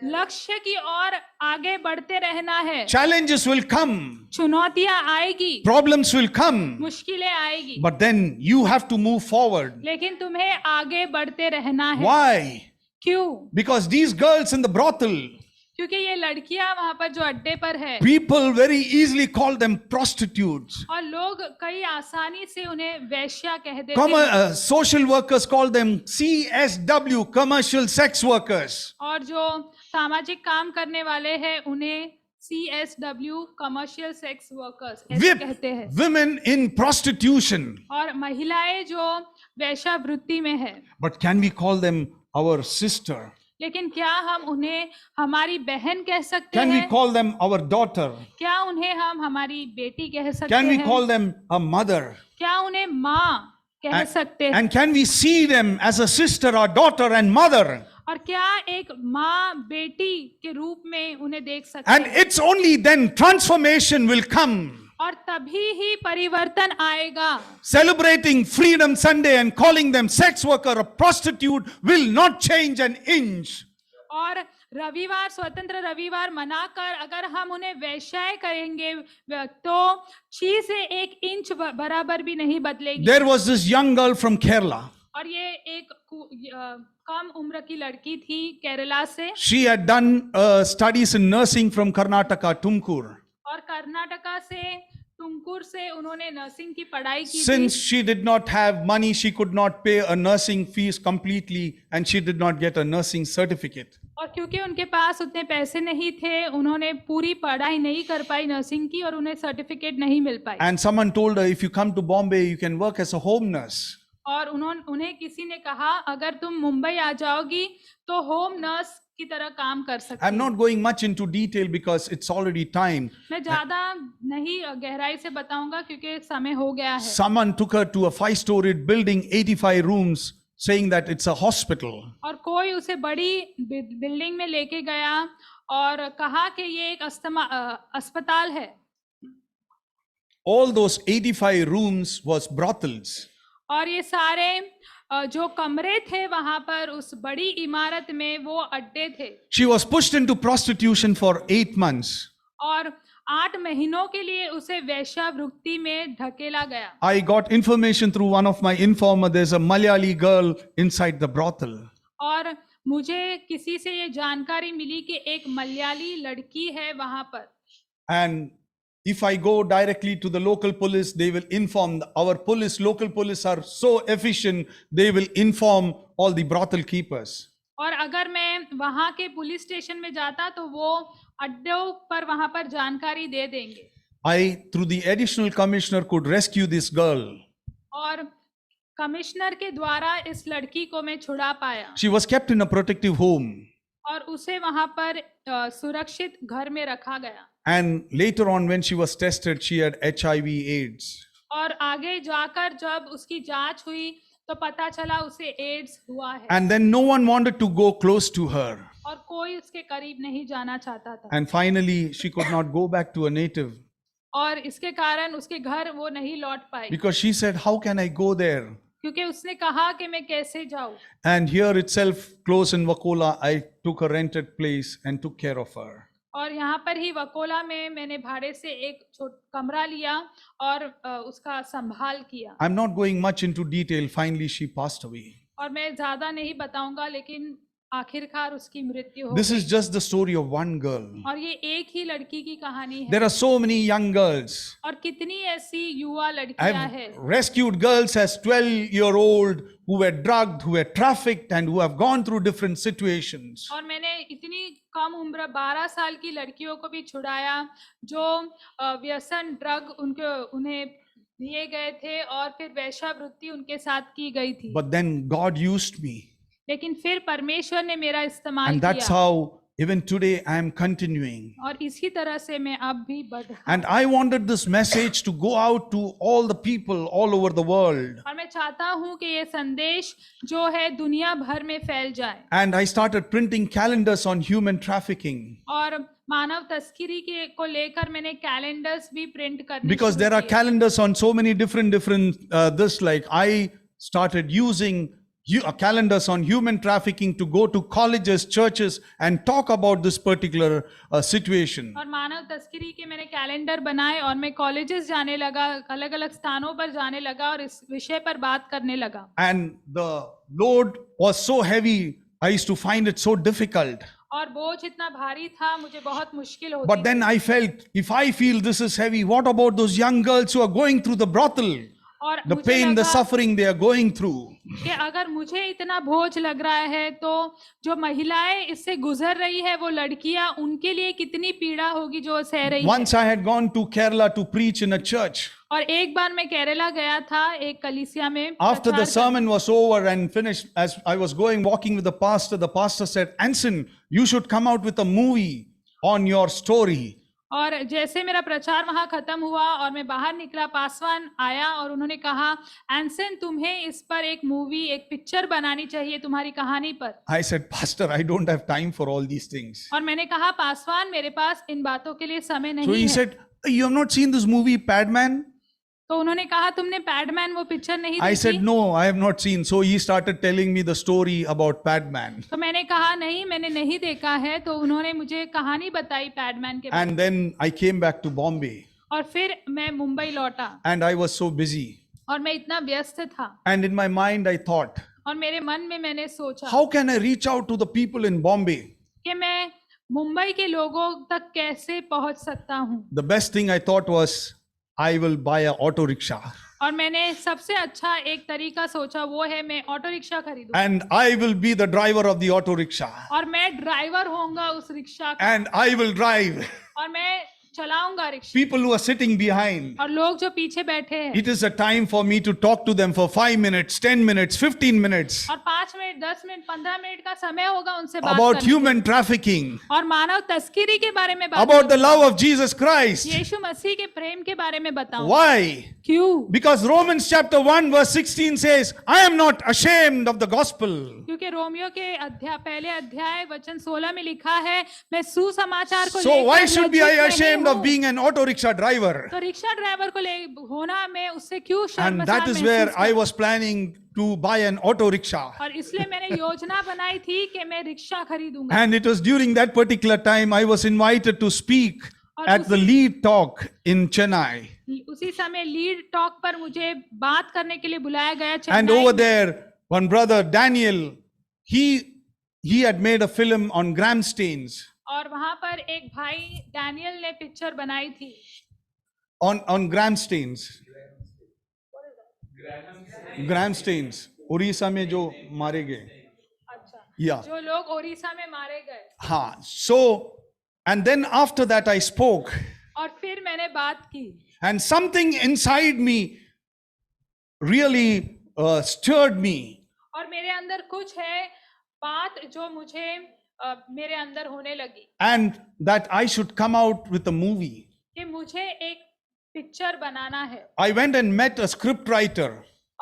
लक्ष्य की ओर आगे बढ़ते रहना है. Challenges will come, चुनौतियां आएगी, problems will come, मुश्किलें आएगी, but then you have to move forward. लेकिन तुम्हें आगे बढ़ते रहना है. Why? क्यों? Because these girls in the brothel, क्योंकि ये लड़कियां वहां पर जो अड्डे पर है people very easily call them prostitutes. और लोग कई आसानी से उन्हें वैश्या कह देते हैं. Social workers call them CSW, commercial sex workers. और जो सामाजिक काम करने वाले हैं उन्हें CSW, कमर्शियल सेक्स वर्कर्स ऐसे कहते हैं. Women in prostitution. और महिलाएं जो वैश्यावृत्ति में है. But can we call them our sister? लेकिन क्या हम उन्हें हमारी बहन कह सकते Can we हैं? call them our daughter? क्या उन्हें हम हमारी बेटी कह सकते Can we हैं? call them a mother? क्या उन्हें माँ कह सकते हैं? And can we see them as a sister or daughter and mother? और क्या एक माँ बेटी के रूप में उन्हें देख सकते And हैं? it's only then transformation will come. और तभी ही परिवर्तन आएगा. Celebrating Freedom Sunday and calling them sex worker or prostitute will not change an inch. और रविवार, स्वतंत्र रविवार मनाकर अगर हम उन्हें वैश्याएं करेंगे तो 6 से 1 इंच बराबर भी नहीं बदलेगी. There was this young girl from Kerala. और ये एक कम उम्र की लड़की थी केरला से. She had done studies in nursing from Karnataka, Tumkur. और कर्नाटका से, तुमकुर से उन्होंने नर्सिंग की पढ़ाई की. Since she did not have money, she could not pay a nursing fees completely and she did not get a nursing certificate. और क्योंकि उनके पास उतने पैसे नहीं थे, उन्होंने पूरी पढ़ाई नहीं कर पाई नर्सिंग की और उन्हें सर्टिफिकेट नहीं मिल पाई. And someone told her, if you come to Bombay, you can work as a home nurse. और उन्हें किसी ने कहा अगर तुम मुंबई आ जाओगी तो होम नर्स की तरह काम कर सकती. I'm not going much into detail because it's already time. मैं ज्यादा नहीं गहराई से बताऊंगा क्योंकि समय हो गया है. Someone took her to a 5-storied building, 85 rooms, saying that it's a hospital. और कोई उसे बड़ी बिल्डिंग में लेके गया और कहा कि ये एक अस्पताल है. All those 85 rooms was brothels. और ये सारे जो कमरे थे वहां पर उस बड़ी इमारत में वो अड्डे थे. She was pushed into prostitution for 8 months. और 8 महीनों के लिए उसे वैश्यावृत्ति में ढकेला गया. I got information through one of my informer. There's a Malayali girl inside the brothel. और मुझे किसी से ये जानकारी मिली कि एक मलयाली लड़की है वहां पर. And if I go directly to the local police, they will inform. Our police, local police are so efficient, they will inform all the brothel keepers. और अगर मैं वहां के पुलिस स्टेशन में जाता तो वो अड्डों पर वहां पर जानकारी दे देंगे. I, through the additional commissioner, could rescue this girl. और कमिश्नर के द्वारा इस लड़की को मैं छुड़ा पाया. She was kept in a protective home. और उसे वहां पर सुरक्षित घर में रखा गया. And later on, when she was tested, she had HIV/AIDS. और आगे जाकर जब उसकी जांच हुई तो पता चला उसे एड्स हुआ है. And then no one wanted to go close to her. और कोई उसके करीब नहीं जाना चाहता था. And finally, she could not go back to a native और इसके कारण उसके घर वो नहीं लौट पाई. because she said, how can I go there? क्योंकि उसने कहा कि मैं कैसे जाऊं. And here itself, close in Wakola, I took a rented place and took care of her. और यहाँ पर ही वकोला में मैंने भाड़े से एक कमरा लिया और उसका संभाल किया. I'm not going much into detail. Finally, she passed away. और मैं ज्यादा नहीं बताऊंगा लेकिन आखिरकार उसकी मृत्यु हो This गई. is just the story of one girl. और ये एक ही लड़की की कहानी है. There are so many young girls. और कितनी ऐसी युवा लड़कियां हैं. I've rescued girls as 12-year-old who were drugged, who were trafficked, and who have gone through different situations. और मैंने इतनी कम उम्र 12 साल की लड़कियों को भी छुड़ाया जो व्यसन ड्रग उन्हें दिए गए थे और फिर वैश्यावृत्ति उनके साथ की गई थी. But then God used me. लेकिन फिर परमेश्वर ने मेरा इस्तेमाल And that's किया. how even today I am continuing. और इसी तरह से मैं अब भी बढ़ रहा And I wanted this message to go out to all the people all over the world. और मैं चाहता हूँ कि ये संदेश जो है दुनिया भर में फैल जाए। And I started printing calendars on human trafficking. और मानव तस्करी के को लेकर मैंने कैलेंडर्स भी प्रिंट करने Because there are शुरू किए। calendars on so many different this, like I started using calendars on human trafficking to go to colleges, churches and talk about this particular situation. और मानव तस्करी के मैंने कैलेंडर बनाए और मैं कॉलेजेस जाने लगा, अलग अलग स्थानों पर जाने लगा और इस विषय पर बात करने लगा। And the load was so heavy, I used to find it so difficult. और बोझ इतना भारी था, मुझे बहुत मुश्किल होती But then I felt, if I feel this is heavy, what about those young girls who are going through the brothel? और The मुझे pain, the लगा suffering they are going through. कि अगर मुझे इतना बोझ लग रहा है तो जो महिलाएं इससे गुजर रही है, वो लड़कियां, उनके लिए कितनी पीड़ा होगी जो सह रही है। Once I had gone to Kerala to preach in a church. और एक बार मैं केरला गया था एक कलीसिया में। After the प्रचार sermon was over and finished, as I was walking with the pastor said, Anson, you should come out with a movie on your story. और जैसे मेरा प्रचार वहां खत्म हुआ और मैं बाहर निकला, पासवान आया और उन्होंने कहा, एंसन तुम्हें इस पर एक मूवी, एक पिक्चर बनानी चाहिए तुम्हारी कहानी पर। I said, Pastor, I don't have time for all these things. और मैंने कहा, पासवान मेरे पास इन बातों के लिए समय नहीं So he है। said, you have not seen this movie, Padman? तो उन्होंने कहा, तुमने पैडमैन वो पिक्चर नहीं I देखी? said, no, I have not seen. So he started telling me the story about Padman. तो मैंने कहा, नहीं, मैंने नहीं देखा है। तो उन्होंने मुझे कहानी बताई पैडमैन के बारे And then I came back to Bombay में। और फिर मैं मुंबई लौटा and I was so busy. और मैं इतना व्यस्त था And in my mind, I thought, और मेरे मन में मैंने सोचा how can I reach out to the people in Bombay? कि मैं मुंबई के लोगों तक कैसे पहुंच सकता हूं। The best thing I thought was, I will buy an auto rickshaw और मैंने सबसे अच्छा एक तरीका सोचा, वो है मैं ऑटो रिक्शा खरीदूं and I will be the driver of the auto rickshaw और मैं ड्राइवर होऊंगा उस रिक्शा का and I will drive और मैं चलाऊंगा rickshaw people who are sitting behind. और लोग जो पीछे बैठे हैं। It is a time for me to talk to them for 5 minutes, 10 minutes, 15 minutes और 5 मिनट, 10 मिनट, 15 मिनट का समय होगा उनसे बात about करने human trafficking, के। और मानव तस्करी के बारे में बात about the करूंगा। love of Jesus Christ. यीशु मसीह के प्रेम के बारे में बताऊं। Why? क्यों? Because Romans chapter 1 verse 16 says, I am not ashamed of the gospel. क्योंकि रोमियो के पहले अध्याय वचन 16 में लिखा है, मैं सुसमाचार को So why लेकर should be I लज्जित नहीं ashamed of हूं। being an auto rickshaw driver? तो रिक्शा ड्राइवर को ले होना मैं उससे क्यों And शर्मसार that is महसूस where I करूं? was planning to buy an auto rickshaw. और इसलिए मैंने योजना बनाई थी कि मैं rickshaw खरीदूंगा। And it was during that particular time I was invited to speak at the lead talk in Chennai. उसी समय लीड टॉक पर मुझे बात करने के लिए बुलाया गया And चेन्नई over में। there, one brother, Daniel, he had made a film on gram stains. और वहां पर एक भाई डैनियल ने पिक्चर बनाई थी On gram stains. Gram stains. Orissa में जो मारे गए. अच्छा Yeah. जो लोग ओडिशा में मारे गए। हाँ. So, and then after that I spoke. और फिर मैंने बात की And something inside me really stirred me. और मेरे अंदर कुछ है बात जो मुझे मेरे अंदर होने लगी And that I should come out with a movie. कि मुझे एक पिक्चर बनाना है। I went and met a script writer.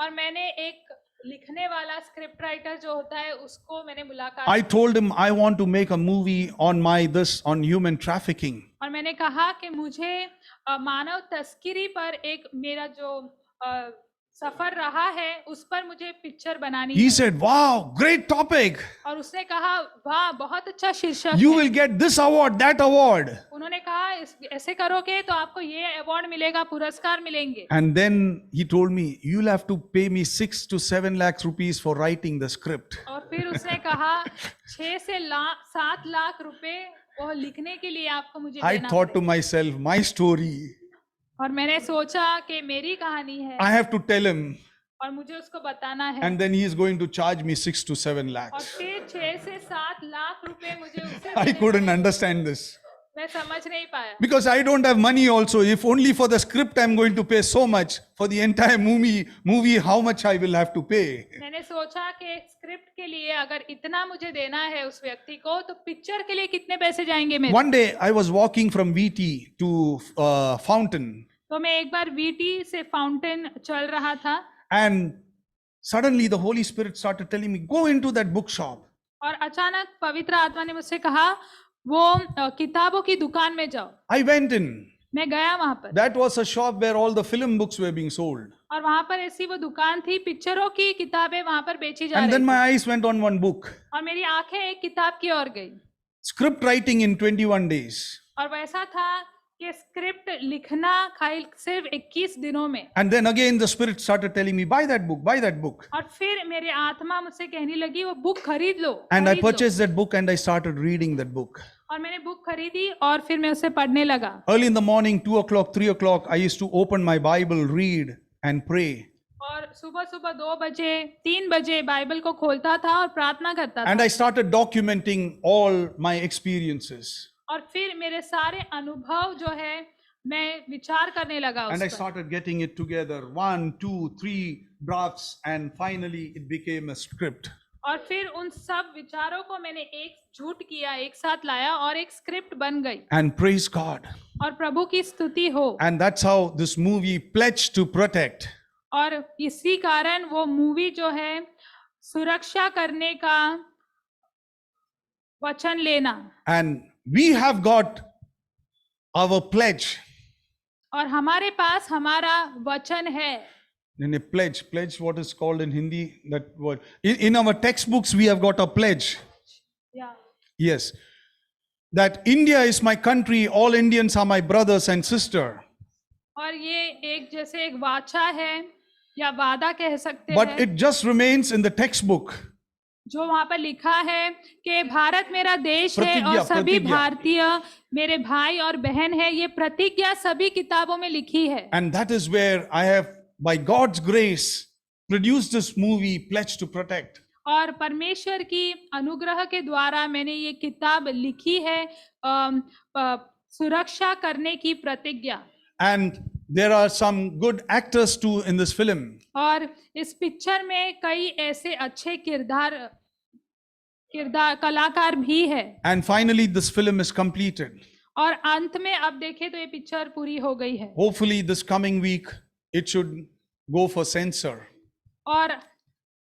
और मैंने एक लिखने वाला स्क्रिप्ट राइटर जो होता है उसको मैंने मुलाकात I told him I want to make a movie on human trafficking. और मैंने कहा कि मुझे मानव तस्करी पर एक मेरा जो सफर रहा है उस पर मुझे पिक्चर बनानी He है। said, wow, great topic. और उसने कहा, वाह, बहुत अच्छा शीर्षक You है। will get this award, that award. उन्होंने कहा, ऐसे करोगे तो आपको ये अवार्ड मिलेगा, पुरस्कार मिलेंगे। And then he told me, you'll have to pay me 6 to 7 lakhs rupees for writing the script. और फिर उसने कहा 6 से 7 लाख रुपए वो लिखने के लिए आपको मुझे I देना thought to पड़ेगा। myself, my story. और मैंने सोचा कि मेरी कहानी है I have to tell him. और मुझे उसको बताना है। And then he is going to charge me 6 to 7 और lakhs. फिर 6 से 7 लाख रुपए मुझे उससे I देने couldn't पड़े। understand this. मैं समझ नहीं पाया, Because I don't have money also. If only for the script I'm going to pay so much, for the entire movie how much I will have to pay. मैंने सोचा कि script के लिए अगर इतना मुझे देना है उस व्यक्ति को, तो पिक्चर के लिए कितने पैसे जाएंगे मेरे। One day I was walking from VT to Fountain, तो मैं एक बार वीटी से फाउंटेन चल रहा था, and suddenly the Holy Spirit started telling me, go into that bookshop. और अचानक पवित्र आत्मा ने मुझसे कहा वो किताबों की दुकान में जाओ। I went in. मैं गया वहां पर, That was a shop where all the film books were being sold. और वहां पर ऐसी वो दुकान थी, पिक्चरों की किताबें वहां पर बेची जा And रही then थी। my eyes went on one book, और मेरी आंखें एक किताब की ओर गई, Script Writing in 21 Days. और वैसा था कि स्क्रिप्ट लिखना खाली सिर्फ 21 दिनों में। And then again the Spirit started telling me, buy that book, buy that book. और फिर मेरी आत्मा मुझसे कहने लगी वो बुक खरीद लो, And I खरीद लो। purchased that book and I started reading that book. और मैंने बुक खरीदी और फिर मैं उसे पढ़ने लगा। Early in the morning, 2 o'clock, 3 o'clock, I used to open my Bible, read and pray. और सुबह सुबह 2 बजे 3 बजे बाइबल को खोलता था और प्रार्थना करता था। And I started documenting all my experiences. और फिर मेरे सारे अनुभव जो है मैं विचार करने लगा उस And I पर। started getting it together, 1, 2, 3 drafts, and finally it became a script. और फिर उन सब विचारों को मैंने एकजुट किया, एक साथ लाया और एक स्क्रिप्ट बन गई। And praise God. और प्रभु की स्तुति हो। And that's how this movie, Pledge to Protect, और इसी कारण वो मूवी जो है सुरक्षा करने का वचन लेना, and we have got our pledge. और हमारे पास हमारा वचन है। In a pledge, what is called in Hindi, that word. In our textbooks, we have got a pledge. या Yes. That India is my country, all Indians are my brothers and sister. और ये एक जैसे एक वाचा है या वादा कह सकते But हैं, it just remains in the textbook. जो वहां पर लिखा है कि भारत मेरा देश है प्रतिज्ञा, और सभी प्रतिज्ञा। भारतीय मेरे भाई और बहन है, ये प्रतिज्ञा सभी किताबों में लिखी है। And that is where I have, by God's grace, produced this movie, Pledge to Protect. और परमेश्वर की अनुग्रह के द्वारा मैंने ये किताब लिखी है, सुरक्षा करने की प्रतिज्ञा। And there are some good actors too in this film. और इस पिक्चर में कई ऐसे अच्छे किरदार कलाकार भी है। And finally, this film is completed. और अंत में अब देखें तो ये पिक्चर पूरी हो गई है। Hopefully, this coming week, it should go for censor. और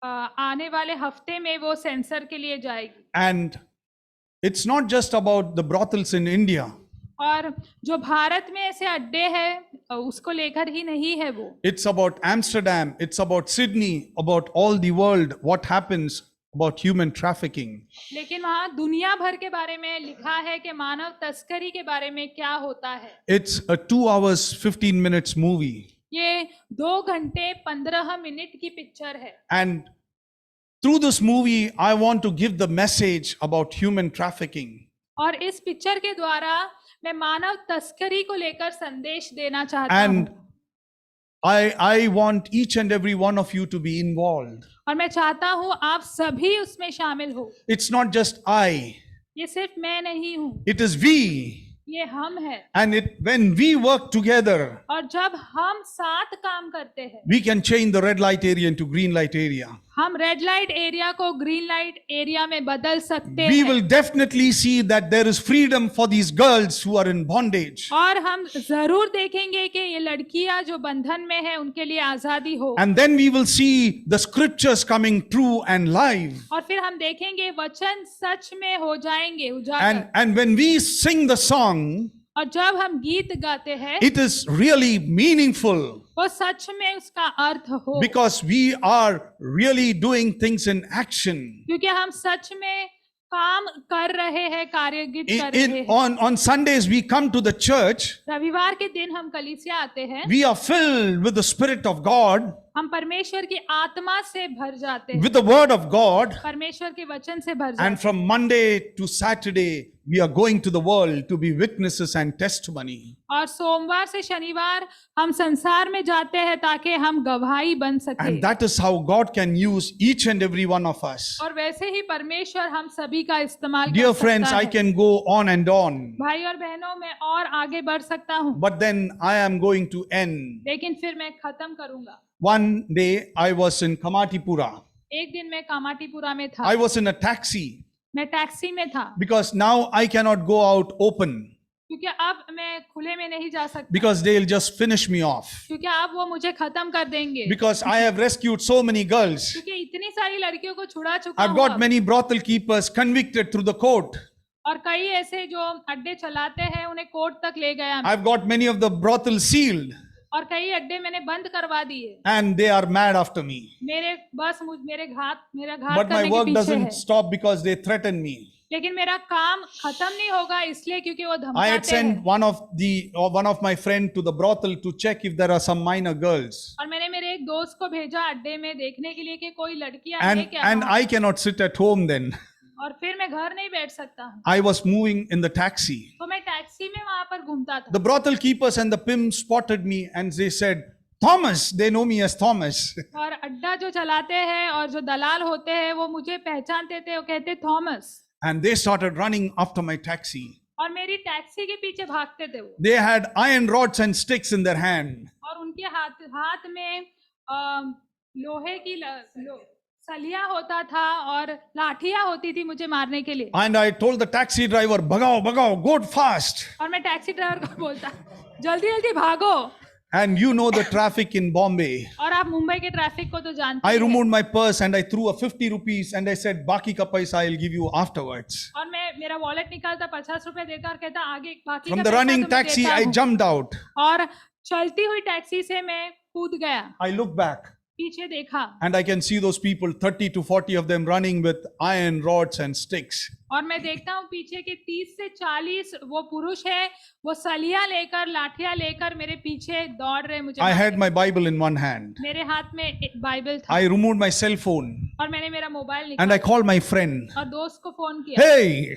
आने वाले हफ्ते में वो सेंसर के लिए जाएगी। And it's not just about the brothels in India. और जो भारत में ऐसे अड्डे हैं उसको लेकर ही नहीं है वो। It's about Amsterdam. It's about Sydney. About all the world. What happens about human trafficking. लेकिन वहाँ दुनिया भर के बारे में लिखा है कि मानव तस्करी के बारे में क्या होता है। It's a 2 hours, 15 minutes movie. ये 2 घंटे 15 मिनट की पिक्चर है। And through this movie, I want to give the message about human trafficking. और इस पिक्चर के द्वारा मैं मानव तस्करी को लेकर संदेश देना चाहता And हूँ। I want each and every one of you to be involved. और मैं चाहता हूँ आप सभी उसमें शामिल हो। It's not just I, ये सिर्फ मैं नहीं हूँ, it is we. ये हम है। And when we work together, और जब हम साथ काम करते हैं, we can change the red light area into green light area. हम रेड लाइट एरिया को ग्रीन लाइट एरिया में बदल सकते We हैं। will definitely see that there is freedom for these girls who are in bondage. और हम जरूर देखेंगे कि ये लड़कियां जो बंधन में है उनके लिए आजादी हो। And then we will see the scriptures coming true and live. और फिर हम देखेंगे वचन सच में हो जाएंगे उजागर। And when we sing the song, और जब हम गीत गाते हैं it is really meaningful वो सच में उसका अर्थ हो, because we are really doing things in action. क्योंकि हम सच में काम कर रहे हैं, कार्यगीत कर रहे हैं। On Sundays, we come to the church, रविवार के दिन हम कलीसिया आते हैं, we are filled with the Spirit of God, हम परमेश्वर की आत्मा से भर जाते हैं, with the Word of God, परमेश्वर के वचन से भर जाते and हैं। from Monday to Saturday, we are going to the world to be witnesses and testimony. और सोमवार से शनिवार हम संसार में जाते हैं ताकि हम गवाही बन सके। And that is how God can use each and every one of us. और वैसे ही परमेश्वर हम सभी का इस्तेमाल Dear कर friends, सकता I है। can go on and on, भाई और बहनों, मैं और आगे बढ़ सकता हूँ, but then I am going to end. लेकिन फिर मैं खत्म करूंगा। One day I was in Kamatipura. एक दिन मैं कामाटीपुरा में था। I was in a taxi मैं टैक्सी में था, because now I cannot go out open क्योंकि अब मैं खुले में नहीं जा सकता, because they'll just finish me off. क्योंकि अब वो मुझे खत्म कर देंगे, Because I have rescued so many girls. क्योंकि इतनी सारी लड़कियों को छुड़ा चुका I've हूँ got अब। many brothel keepers convicted through the court. और कई ऐसे जो अड्डे चलाते हैं उन्हें कोर्ट तक ले गया, I've got many of the brothel sealed और कई अड्डे मैंने बंद करवा दिए। and they are mad after me. मेरे मेरा घात But my करने के work पीछे है, doesn't stop because they threaten me. लेकिन मेरा काम खत्म नहीं होगा इसलिए क्योंकि वो I had धमकाते sent हैं। one of my friend to the brothel to check if there are some minor girls. और मैंने मेरे एक दोस्त को भेजा अड्डे में देखने के लिए कि कोई लड़कियां हैं क्या And वहाँ। I cannot sit at home then. और फिर मैं घर नहीं बैठ सकता हूँ, I was moving in the taxi. तो मैं टैक्सी में वहां पर घूमता था। The brothel keepers and the pimps spotted me and they said, Thomas, they know me as Thomas. और अड्डा जो चलाते हैं और जो दलाल होते हैं वो मुझे पहचानते थे, वो कहते Thomas, And they started running after my taxi. और मेरी टैक्सी के पीछे भागते थे वो। They had iron rods and sticks in their hand. और उनके हाथ में लोहे की सलिया होता था और लाठियां होती थी मुझे मारने के लिए। And I told the taxi driver, Bagao, Bagao, go fast. और मैं टैक्सी ड्राइवर को बोलता, जल्दी जल्दी भागो। And you know the traffic in Bombay. और आप मुंबई के ट्रैफिक को तो जानते I हैं। removed my purse and I threw a 50 rupees and I said, Baki ka paisa I'll give you afterwards. और मैं मेरा वॉलेट निकालता, 50 रुपए देता और कहता आगे बाकी From का the पैसा running तो मैं taxi, देता I हूँ। jumped out. और चलती हुई टैक्सी से मैं कूद गया, I looked back पीछे देखा and I can see those people, 30 to 40 of them running with iron rods and sticks. और मैं देखता हूँ पीछे के 30 से 40 वो पुरुष है, वो सलिया लेकर लाठियां लेकर मेरे पीछे दौड़ रहे मुझे I had मारने। my Bible in one hand. मेरे हाथ में एक बाइबल था I removed my cell phone और मैंने मेरा मोबाइल and निकाला I called my friend. और दोस्त को फोन किया, Hey,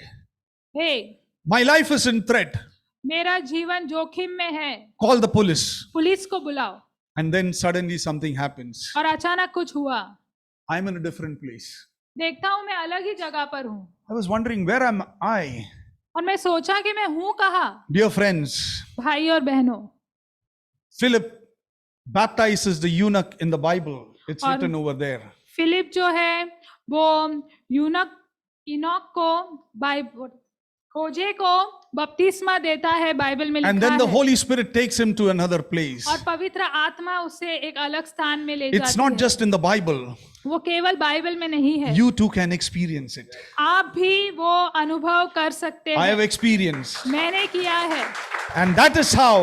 hey, my life is in threat. मेरा जीवन जोखिम में है, Call the police. पुलिस को बुलाओ। And then suddenly something happens. और अचानक कुछ हुआ, I'm in a different place. देखता हूँ मैं अलग ही जगह पर हूँ I was wondering, where am I? और मैं सोचा कि मैं हूँ कहाँ। Dear friends, भाई और बहनों, Philip baptizes the eunuch in the Bible. It's और- written over there. फिलिप जो है वो इनॉक को खोजे को बपतिस्मा देता है, बाइबल में And लिखा then the है। Holy Spirit takes him to another place. और पवित्र आत्मा उसे एक अलग स्थान में ले It's जाती not है। just in the Bible. वो केवल बाइबल में नहीं है, You too can experience it. आप भी वो अनुभव कर सकते I have हैं। experienced. मैंने किया है, And that is how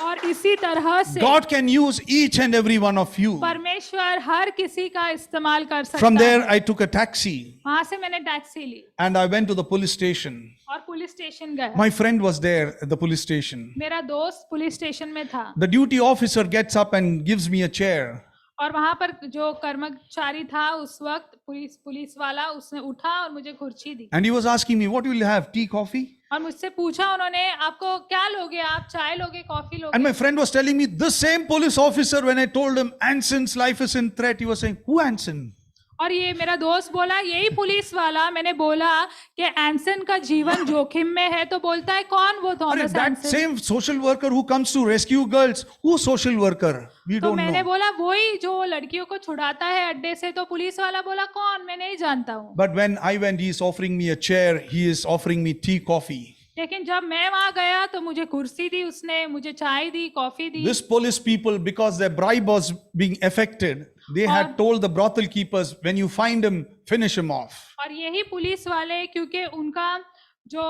और इसी तरह से God can use each and every one of you. परमेश्वर हर किसी का इस्तेमाल कर सकता From there, है। I took a taxi वहां से मैंने टैक्सी ली and I went to the police station. और पुलिस स्टेशन गया। My friend was there at the police station. मेरा दोस्त पुलिस स्टेशन में था The duty officer gets up and gives me a chair. और वहां पर जो कर्मचारी था उस वक्त पुलिस वाला, उसने उठा और मुझे कुर्सी दी And he was asking me, what will you have? Tea, coffee? और मुझसे पूछा उन्होंने, आपको क्या लोगे, आप चाय लोगे, कॉफी And लोगे? my friend was telling me, this same police officer, when I told him Anson's life is in threat, he was saying, who Anson? और ये मेरा दोस्त बोला, यही पुलिस वाला, मैंने बोला कि एंसन का जीवन जोखिम में है, तो बोलता है कौन वो Arey, Thomas that एंसन? same social worker who comes to rescue girls, who's social worker? We तो don't मैंने know. बोला वही जो लड़कियों को छुड़ाता है अड्डे से, तो पुलिस वाला बोला कौन, मैं नहीं जानता हूँ। But when I went, he is offering me a chair, he is offering me tea, coffee. लेकिन जब मैं वहां गया तो मुझे कुर्सी दी उसने, मुझे चाय दी, कॉफी दी। This police people, because their bribe was being affected, they had told the brothel keepers, when you find him, finish him off. और यही पुलिस वाले, क्योंकि उनका जो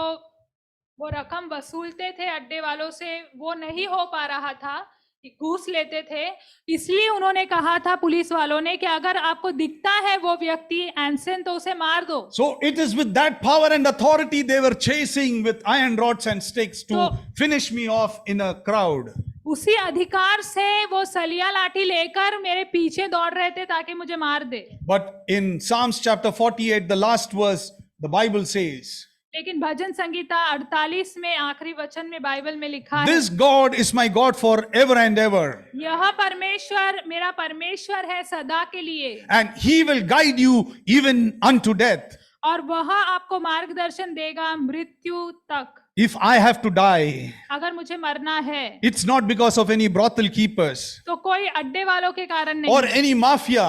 वो रकम वसूलते थे अड्डे वालों से वो नहीं हो पा रहा था, घूस लेते थे, इसलिए उन्होंने कहा था पुलिस वालों ने कि अगर आपको दिखता है वो व्यक्ति एंसन तो उसे मार दो। So it is with that power and authority they were chasing with iron rods and sticks to So- finish me off in a crowd. उसी अधिकार से वो सलिया लाठी लेकर मेरे पीछे दौड़ रहे थे ताकि मुझे मार दे। But in Psalms chapter 48, the last verse, the Bible says, लेकिन भजन संगीता 48 में आखिरी वचन में बाइबल में लिखा है, This God is my God forever and ever, यह परमेश्वर मेरा परमेश्वर है सदा के लिए, and He will guide you even unto death. और वह आपको मार्गदर्शन देगा मृत्यु तक। If I have to die, अगर मुझे मरना है it's not because of any brothel keepers तो कोई अड्डे वालों के कारण or नहीं, any mafia,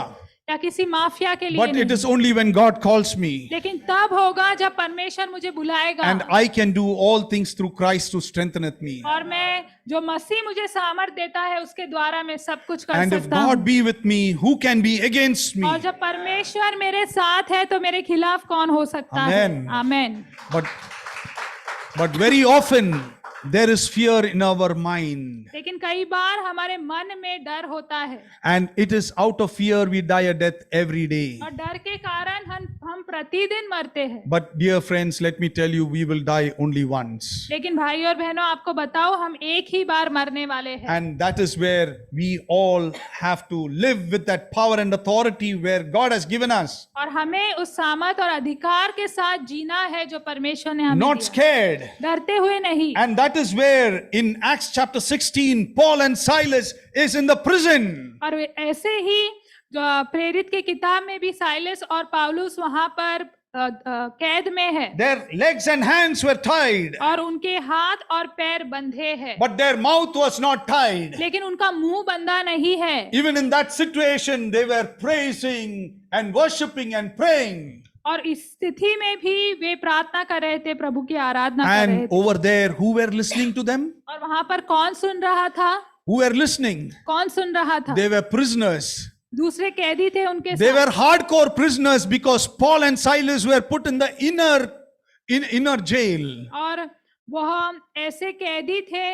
या किसी माफिया के लिए but it नहीं, is only when God calls me. लेकिन तब होगा जब परमेश्वर मुझे बुलाएगा, And I can do all things through Christ who strengtheneth me. और मैं जो मसीह मुझे सामर्थ देता है उसके द्वारा मैं सब कुछ कर And if सकता हूँ। God be with me, who can be against me? और जब परमेश्वर मेरे साथ है तो मेरे खिलाफ कौन हो सकता है? Amen. Amen. But very often there is fear in our mind, लेकिन कई बार हमारे मन में डर होता है, and it is out of fear we die a death every day. और डर के कारण हम प्रतिदिन मरते हैं। But dear friends, let me tell you, we will die only once. लेकिन भाई और बहनों आपको बताओ हम एक ही बार मरने वाले हैं, And that is where we all have to live with that power and authority where God has given us. और हमें उस सामर्थ और अधिकार के साथ जीना है जो परमेश्वर ने हमें Not दिया। scared. डरते हुए नहीं। And that is where in Acts chapter 16, Paul and Silas is in the prison. और ऐसे ही जो प्रेरित के किताब में भी साइलस और पाउलुस वहां पर कैद में है, Their legs and hands were tied, और उनके हाथ और पैर बंधे हैं, but their mouth was not tied. लेकिन उनका मुंह बंधा नहीं है। Even in that situation, they were praising and worshiping and praying. और इस स्थिति में भी वे प्रार्थना कर रहे थे, प्रभु की आराधना कर रहे And थे। over there, who were listening to them? और वहां पर कौन सुन रहा था? Who were listening? कौन सुन रहा था? They were prisoners. दूसरे कैदी थे उनके They साथ। were hardcore prisoners because Paul and Silas were put in the inner jail. और वह ऐसे कैदी थे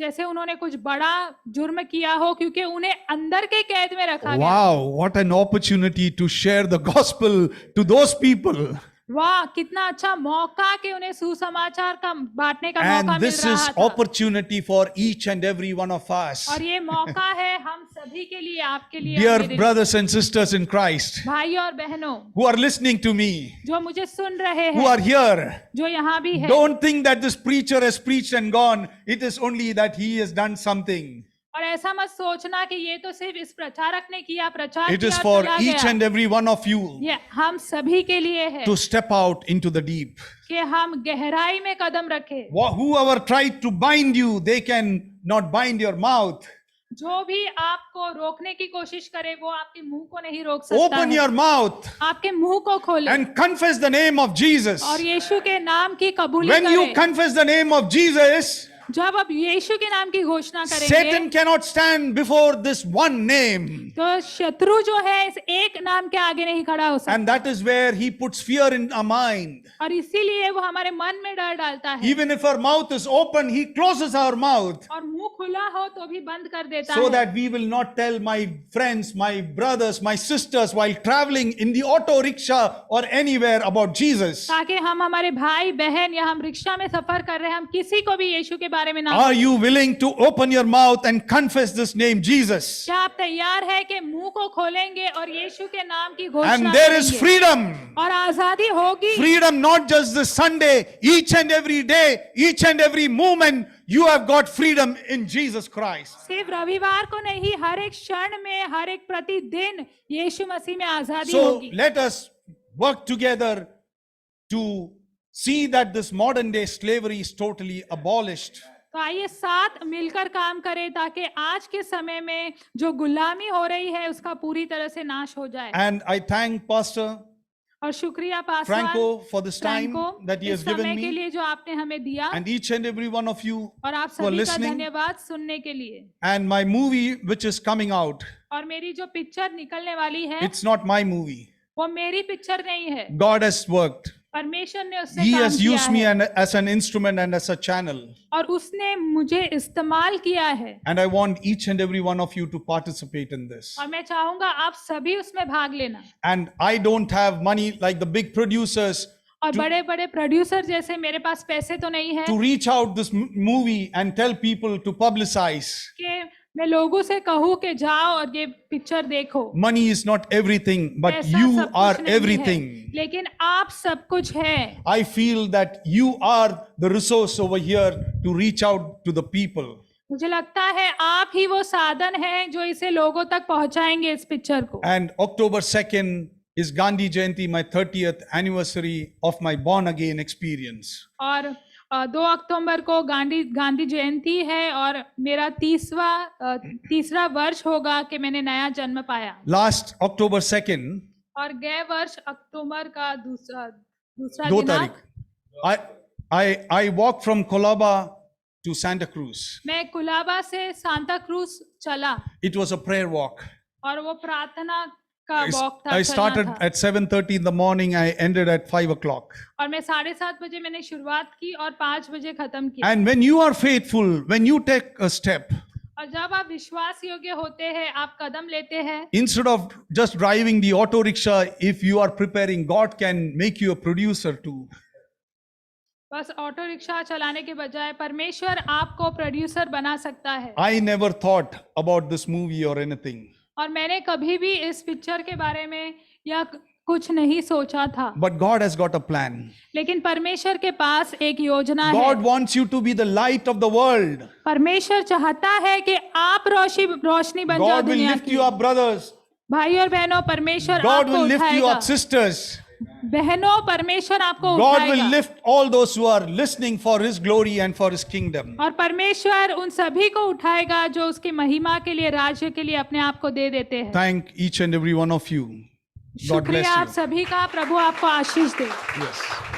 जैसे उन्होंने कुछ बड़ा जुर्म किया हो, क्योंकि उन्हें अंदर के कैद में रखा गया। Wow, what an opportunity to share the gospel to those people. वाह, कितना अच्छा मौका कि उन्हें सुसमाचार का बांटने का मौका And मिल this रहा is था। opportunity for each and every one of us. और ये मौका है हम सभी के लिए, आपके लिए, Dear और मेरे brothers and sisters in Christ, लिए। भाई और बहनों who are listening to me, जो मुझे सुन रहे who हैं, are here, जो यहाँ भी है, don't think that this preacher has preached and gone. It is only that he has done something. और ऐसा मत सोचना कि ये तो सिर्फ इस प्रचारक ने किया, प्रचार It is किया, for चला each गया। and every one of you ये हम सभी के लिए है to step out into the deep. कि हम गहराई में कदम रखें। Whoever tried to bind you, they can not bind your mouth. जो भी आपको रोकने की कोशिश करे वो आपके मुंह को नहीं रोक सकता Open है। your mouth आपके मुंह को खोले and confess the name of Jesus. और यीशु के नाम की कबूली When you करें। confess the name of Jesus, जब आप यीशु के नाम की घोषणा करेंगे Satan cannot stand before this one name. तो शत्रु जो है इस एक नाम के आगे नहीं खड़ा हो सकता, And that is where he puts fear in our mind. और इसीलिए वो हमारे मन में डर डालता है। Even if our mouth is open, he closes our mouth और मुंह खुला हो तो भी बंद कर देता so है, that we will not tell my friends, my brothers, my sisters while traveling in the auto rickshaw or anywhere about Jesus. ताकि हम हमारे भाई बहन या हम रिक्शा में सफर कर रहे हैं हम किसी को भी यीशु के बारे में ना Are you willing to open your mouth and confess this name, Jesus? क्या आप तैयार है कि मुंह को खोलेंगे और यीशु के नाम की घोषणा And there is करेंगे? freedom. और आजादी होगी। Freedom not just this Sunday, each and every day, each and every moment, you have got freedom in Jesus Christ. सिर्फ रविवार को नहीं, हर एक क्षण में, हर एक प्रतिदिन यीशु मसीह में आजादी So होगी। let us work together to see that this modern day slavery is totally abolished. तो आइए साथ मिलकर काम करें ताकि आज के समय में जो गुलामी हो रही है उसका पूरी तरह से नाश हो जाए। And I thank Pastor और शुक्रिया Paswan Franco for this time Franco that he has इस समय given के me, लिए जो आपने हमें दिया, and each and every one of you और आप who are सभी का listening. धन्यवाद सुनने के लिए। And my movie which is coming out, और मेरी जो पिक्चर निकलने वाली है it's not my movie. वो मेरी पिक्चर नहीं है, God has worked. परमेश्वर ने उससे He काम has किया used me है as an instrument and as a channel. और उसने मुझे इस्तेमाल किया है। And I want each and every one of you to participate in this. और मैं चाहूंगा आप सभी उसमें भाग लेना। And I don't have money like the big producers और बड़े बड़े प्रोड्यूसर जैसे मेरे पास पैसे तो नहीं है to reach out this movie and tell people to publicize. कि मैं लोगों से कहूँ कि जाओ और ये पिक्चर देखो। Money is not everything, but पैसा you सब are कुछ नहीं है, everything. लेकिन आप सब कुछ है। I feel that you are the resource over here to reach out to the people. मुझे लगता है आप ही वो साधन हैं जो इसे लोगों तक पहुंचाएंगे इस पिक्चर को। And October 2nd is Gandhi Jayanti, my 30th anniversary of my born again experience. और 2 अक्टूबर को गांधी जयंती है और मेरा तीसरा वर्ष होगा कि मैंने नया जन्म पाया। Last October 2nd, और गए वर्ष अक्टूबर का दूसरा 2 दिनांक तारीख, I walked from Colaba to Santa Cruz. मैं कुलाबा से सांता क्रूज चला It was a prayer walk. और वो प्रार्थना का वॉक था। I चलना started था। at 7:30 in the morning. I ended at 5 o'clock. और मैं 7:30 बजे मैंने शुरुआत की और 5 बजे खत्म किया। And when you are faithful, when you take a step, और जब आप विश्वास योग्य होते हैं, आप कदम लेते हैं, instead of just driving the auto rickshaw, if you are preparing, God can make you a producer too. बस ऑटो रिक्शा चलाने के बजाय परमेश्वर आपको प्रोड्यूसर बना सकता है। I never thought about this movie or anything. और मैंने कभी भी इस पिक्चर के बारे में या कुछ नहीं सोचा था। But God has got a plan. लेकिन परमेश्वर के पास एक योजना God है। wants you to be the light of the world. परमेश्वर चाहता है कि आप रोशनी बन जाओ God will दुनिया lift की। you up, brothers. भाई और बहनों, परमेश्वर God आपको will lift you उठाएगा। up, sisters. बहनों, परमेश्वर आपको God will उठाएगा। lift all those who are listening for His glory and for His kingdom. और परमेश्वर उन सभी को उठाएगा जो उसकी महिमा के लिए, राज्य के लिए अपने आप को दे देते हैं। Thank each and every one of you. God bless शुक्रिया आप you. सभी का। प्रभु आपको आशीष दे। Yes.